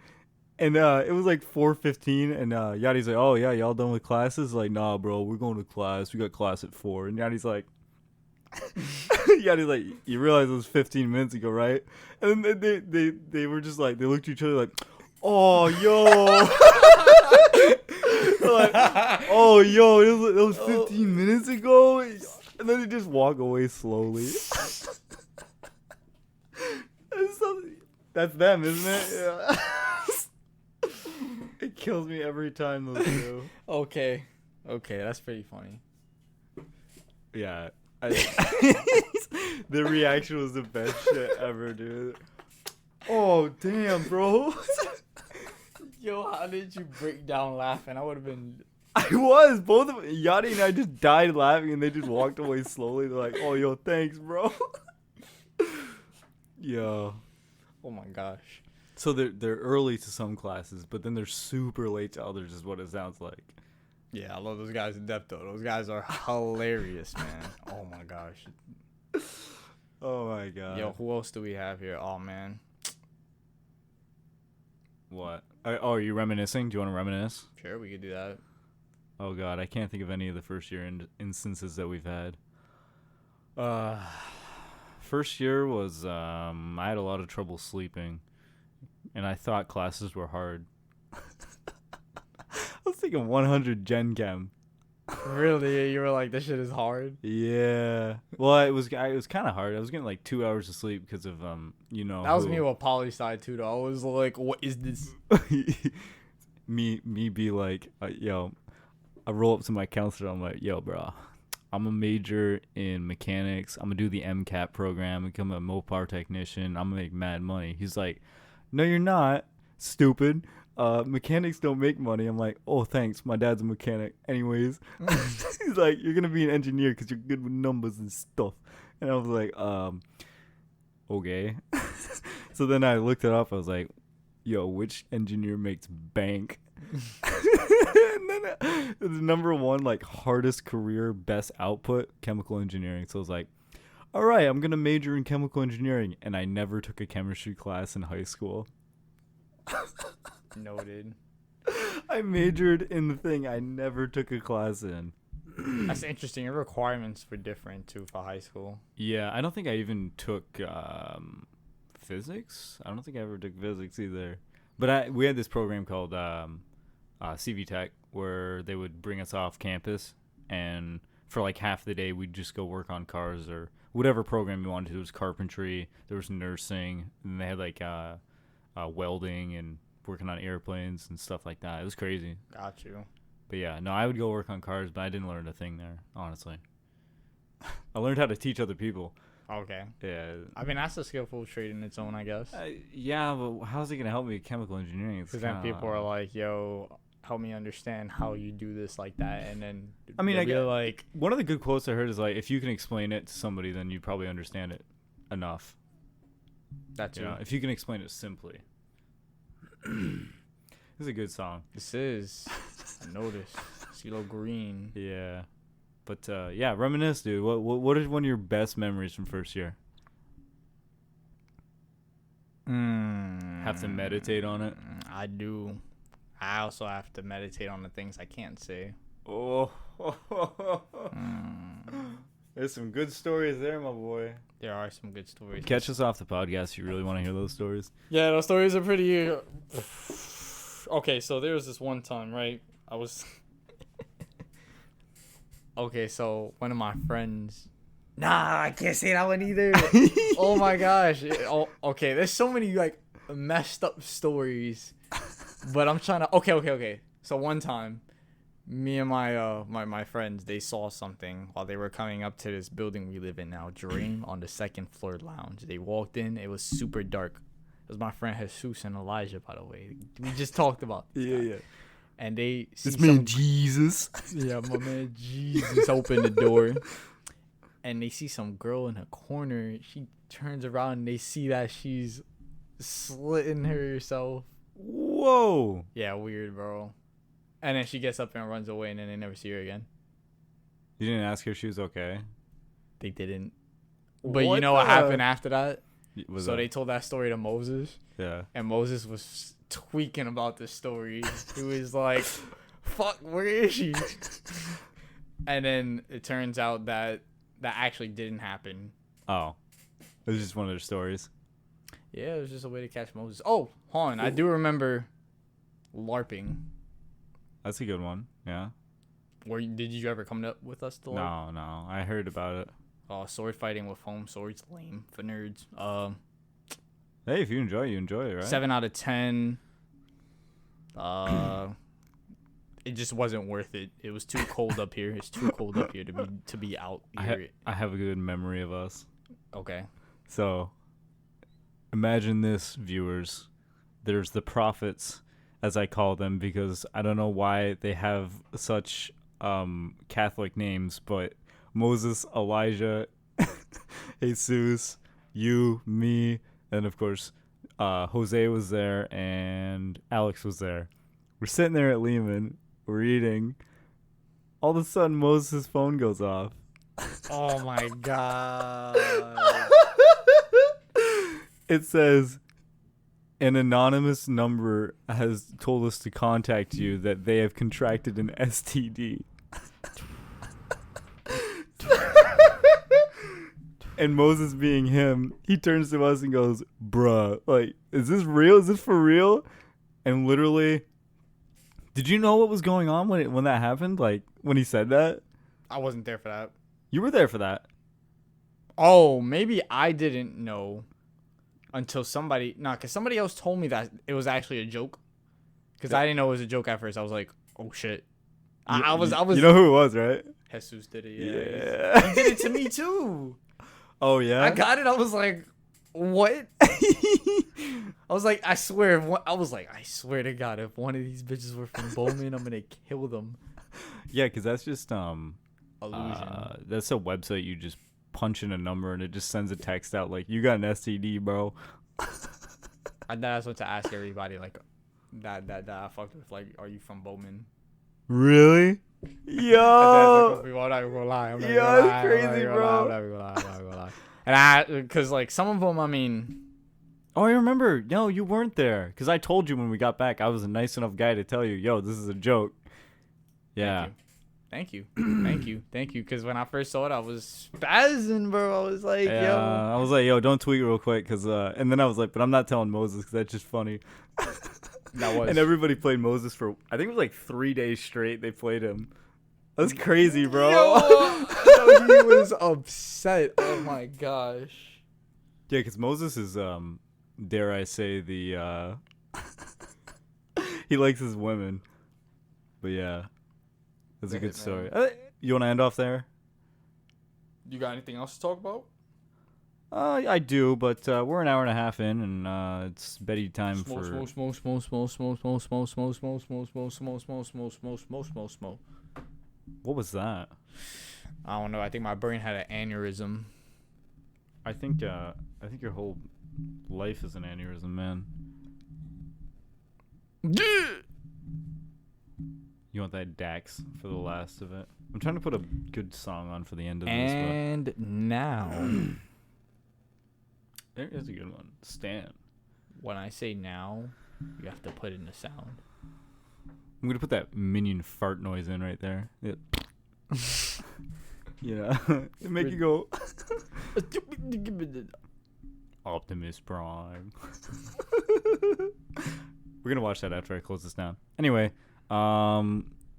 and it was like 4:15 and Yachty's like, "Oh yeah, y'all done with classes?" Like, "Nah, bro, we're going to class. We got class at 4." And Yachty's like Yachty's like, "You realize it was 15 minutes ago, right?" And then they were just like, they looked at each other like, "Oh, yo." Like, oh, yo, it was 15 minutes ago? And then they just walk away slowly. That's them, isn't it? Yeah. It kills me every time those do. Okay, that's pretty funny. Yeah. The reaction was the best shit ever, dude. Oh, damn, bro. Yo, how did you break down laughing? I would have been. I was. Both of Yachty and I just died laughing and they just walked away slowly. They're like, "Oh, yo, thanks, bro." Yo. Oh my gosh. So they're early to some classes, but then they're super late to others is what it sounds like. Yeah, I love those guys to death though. Those guys are hilarious, man. Oh my gosh. Oh my god. Yo, who else do we have here? Oh man. What? Oh, are you reminiscing? Do you want to reminisce? Sure, we could do that. Oh god, I can't think of any of the first year instances that we've had. First year was I had a lot of trouble sleeping, and I thought classes were hard. I was thinking 100 Gen Chem. Really? You were like, this shit is hard? Yeah. Well, it was kind of hard. I was getting like 2 hours of sleep because of you know. That was me with poli sci too though. I was like, what is this? me be like, yo, I roll up to my counselor. I'm like, yo, bro, I'm a major in mechanics. I'm gonna do the MCAT program, become a Mopar technician. I'm gonna make mad money. He's like, no, you're not, stupid. Mechanics don't make money. I'm like, oh, thanks. My dad's a mechanic. Anyways, he's like, you're gonna be an engineer because you're good with numbers and stuff. And I was like, okay. So then I looked it up. I was like, yo, which engineer makes bank? And then the number one, like, hardest career, best output, chemical engineering. So I was like, all right, I'm gonna major in chemical engineering. And I never took a chemistry class in high school. Noted. I majored in the thing I never took a class in. That's interesting. Your requirements were different too for high school. Yeah, I don't think I even took physics. I don't think I ever took physics either. But we had this program called CV Tech where they would bring us off campus, and for like half the day we'd just go work on cars or whatever program you wanted to. There was carpentry, there was nursing, and they had like welding and working on airplanes and stuff like that. It was crazy. Got you. But yeah, no, I would go work on cars, but I didn't learn a thing there, honestly. I learned how to teach other people. Okay. Yeah. I mean, that's a skillful trade in its own, I guess. Yeah, but how's it going to help me with chemical engineering? Because then people are like, yo, help me understand how you do this like that. And then I mean, I feel like one of the good quotes I heard is like, if you can explain it to somebody, then you probably understand it enough. that's You know, if you can explain it simply. This is a good song. This is. I noticed. CeeLo Green. Yeah. But yeah, reminisce, dude. What is one of your best memories from first year? Have to meditate on it? I do. I also have to meditate on the things I can't say. Oh. There's some good stories there, my boy. There are some good stories. Catch us off the podcast if you really want to hear those stories. Yeah, those stories are pretty. Okay, so there was this one time, right? I was. Okay, so one of my friends. Nah, I can't say that one either. Oh my gosh. Oh, okay, there's so many like messed up stories, but I'm trying to. Okay. So one time, me and my friends, they saw something while they were coming up to this building we live in now, Dream, on the second floor lounge. They walked in. It was super dark. It was my friend Jesus and Elijah, by the way. We just talked about this guy. Yeah. and they see This man Jesus. yeah, my man Jesus opened the door, and they see some girl in a corner. She turns around, and they see that she's slitting herself. Whoa. Yeah, weird, bro. And then she gets up and runs away, and then they never see her again. You didn't ask her if she was okay? They didn't. But What you know what the- happened after that? Was So that- they told that story to Moses, Yeah. and Moses was tweaking about the story. He was like, "Fuck, where is she?" And then it turns out that that actually didn't happen. Oh. It was just one of their stories. Yeah, it was just a way to catch Moses. Oh, hold on. I do remember LARPing. That's a good one. Yeah. Did you ever come up with us to LARP? No. I heard about it. Sword fighting with foam swords, lame for nerds. Hey, if you enjoy it, right? 7 out of 10. It just wasn't worth it. It was too cold up here. It's too cold up here to be out here. I have a good memory of us. Okay. So, imagine this, viewers. There's the prophets, as I call them, because I don't know why they have such Catholic names, but Moses, Elijah, Jesus, you, me, and of course, Jose was there and Alex was there. We're sitting there at Lehman. We're eating. All of a sudden, Moses' phone goes off. Oh my god. It says, an anonymous number has told us to contact you that they have contracted an STD. And Moses being him, he turns to us and goes, bruh, like, is this real? Is this for real? And literally, did you know what was going on when that happened? Like, when he said that? I wasn't there for that. You were there for that. Oh, maybe I didn't know until because somebody else told me that it was actually a joke. Because I didn't know it was a joke at first. I was like, oh shit. I was. You know who it was, right? Jesus did it. Yeah. He did it to me too. Oh, yeah? I got it. I was like, what? I was like, I swear to God, if one of these bitches were from Bowman, I'm gonna kill them. Yeah, because that's just Illusion. that's a website you just punch in a number and it just sends a text out like, you got an STD, bro. That's what to ask everybody, like that I fucked with, like, are you from Bowman? Really? Yo. I'm not gonna lie. I'm not Yo, gonna that's lie. crazy, bro. I'm not gonna lie. And because like some of them, I mean, Oh, I remember. No, you weren't there. Because I told you when we got back, I was a nice enough guy to tell you, yo, this is a joke. Yeah. Thank you. Because when I first saw it, I was spazzing, bro. I was like, Yeah, yo. I was like, yo, don't tweet real quick. And then I was like, but I'm not telling Moses because that's just funny. That was. And everybody played Moses for, I think it was like 3 days straight they played him. That's crazy, bro. Yo, he was upset. Oh my gosh. Yeah, because Moses is, dare I say, he likes his women. But yeah, that's a Get good it, story. man. You want to end off there? You got anything else to talk about? I do, but we're an hour and a half in, and it's bedtime time for. What was that? I don't know. I think my brain had an aneurysm. I think your whole life is an aneurysm, man. You want that Dax for the last of it? I'm trying to put a good song on for the end of this. And now, There is a good one. Stan. when I say now, you have to put in the sound. I'm gonna put that minion fart noise in right there. It, it make you go Optimus Prime. We're gonna watch that after I close this down. Anyway,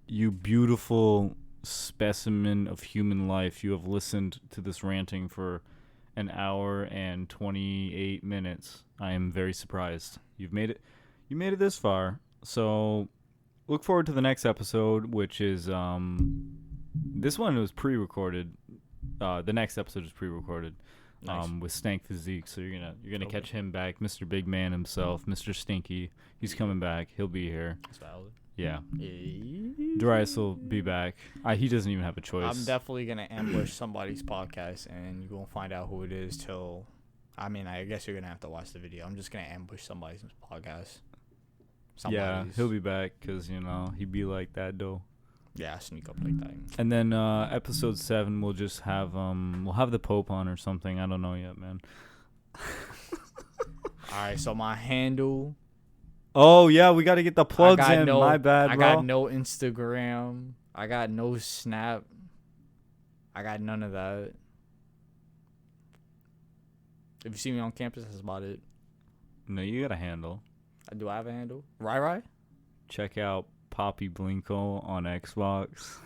you beautiful specimen of human life, you have listened to this ranting for an hour and 28 minutes. I am very surprised. You made it this far. So look forward to the next episode, which is this one was pre-recorded. The next episode is pre-recorded. Nice. With Stank Physique. So you're gonna Okay. catch him back, Mr. Big Man himself, Mr. Stinky. He's coming back. He'll be here. That's valid. Yeah. Yeah. Darius will be back. He doesn't even have a choice. I'm definitely gonna ambush somebody's podcast, and you won't find out who it is till. I mean, I guess you're gonna have to watch the video. I'm just gonna ambush somebody's podcast. Yeah, Somebody's. he'll be back because, he be like that, though. Yeah, sneak up like that. And then episode 7, we'll just have we'll have the Pope on or something. I don't know yet, man. All right, so my handle. Oh yeah, we got to get the plugs in. My bad, I bro. got no Instagram. I got no Snap. I got none of that. If you see me on campus, that's about it. No, you got a handle. Do I have a handle? Rai? Check out Poppy Blinko on Xbox.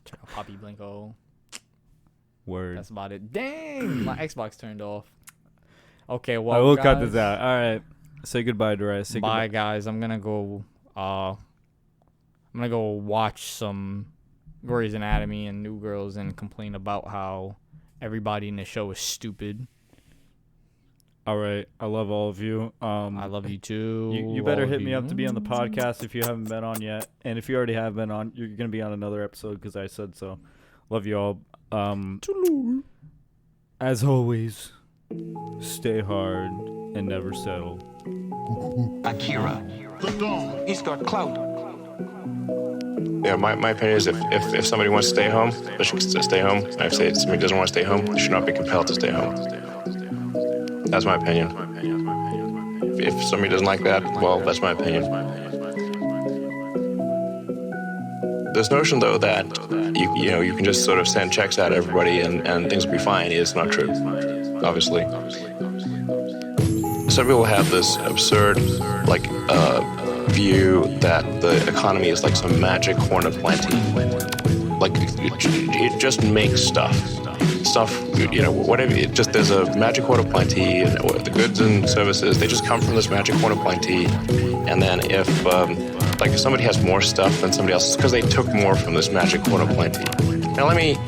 Check out Poppy Blinko. Word. That's about it. Dang, my Xbox turned off. Okay, well, I will cut guys, this out. All right. Say goodbye, Darius. Say Bye, guys. I'm gonna go. Watch some Grey's Anatomy and New Girls and complain about how everybody in the show is stupid. All right. I love all of you. I love you too. You better all hit of me you. up to be on the podcast if you haven't been on yet. And if you already have been on, you're going to be on another episode because I said so. Love you all. As always, stay hard and never settle. Akira. He's got clout. Yeah, my opinion is if somebody wants to stay home, they should stay home. And if somebody doesn't want to stay home, they should not be compelled to stay home. That's my opinion. If somebody doesn't like that, well, that's my opinion. This notion, though, that you can just sort of send checks out to everybody and things will be fine is not true, obviously. Some people have this absurd, view that the economy is like some magic horn of plenty. Like, it just makes stuff, whatever. There's a magic horn of plenty, and the goods and services, they just come from this magic horn of plenty. And then if somebody has more stuff than somebody else, it's because they took more from this magic horn of plenty. Now, let me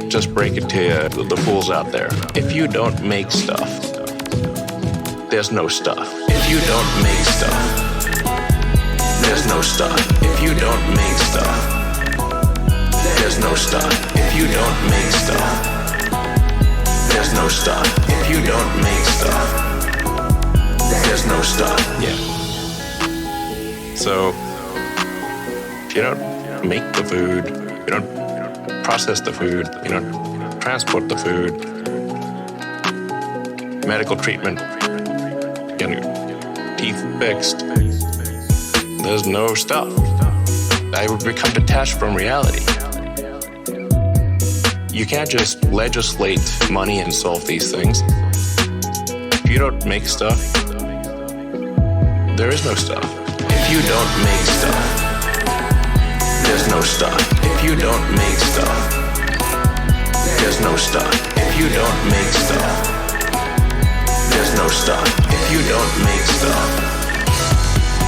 just break it to you, the fools out there. If you don't make stuff, there's no stuff. If you don't make stuff, there's no stuff. If you don't make stuff, there's no stuff. If you don't make stuff, there's no stuff. If you don't make stuff, there's no stuff. Yeah. So, if you don't make the food, you don't process the food, you don't transport the food, medical treatment, getting your teeth fixed, there's no stuff. I would become detached from reality. You can't just legislate money and solve these things. If you don't make stuff, there is no stuff. If you don't make stuff, there's no stuff. If you don't make stuff, there's no stuff. If you don't make stuff, there's no stuff. If you don't make stuff,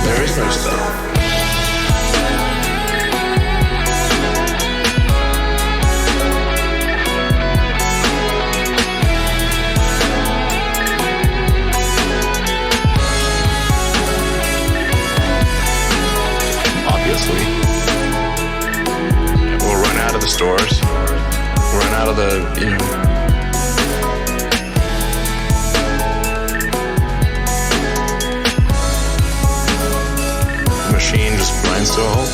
there is no stuff. Obviously, we'll run out of the stores, run out of the, machine just blinds to a halt.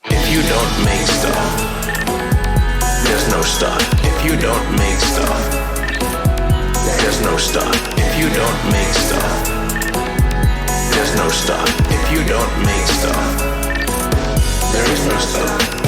If you don't make stuff, there's no stuff. If you don't make stuff, there's no stuff. If you don't make stuff, there's no stuff. If you don't make stuff, there is no stuff.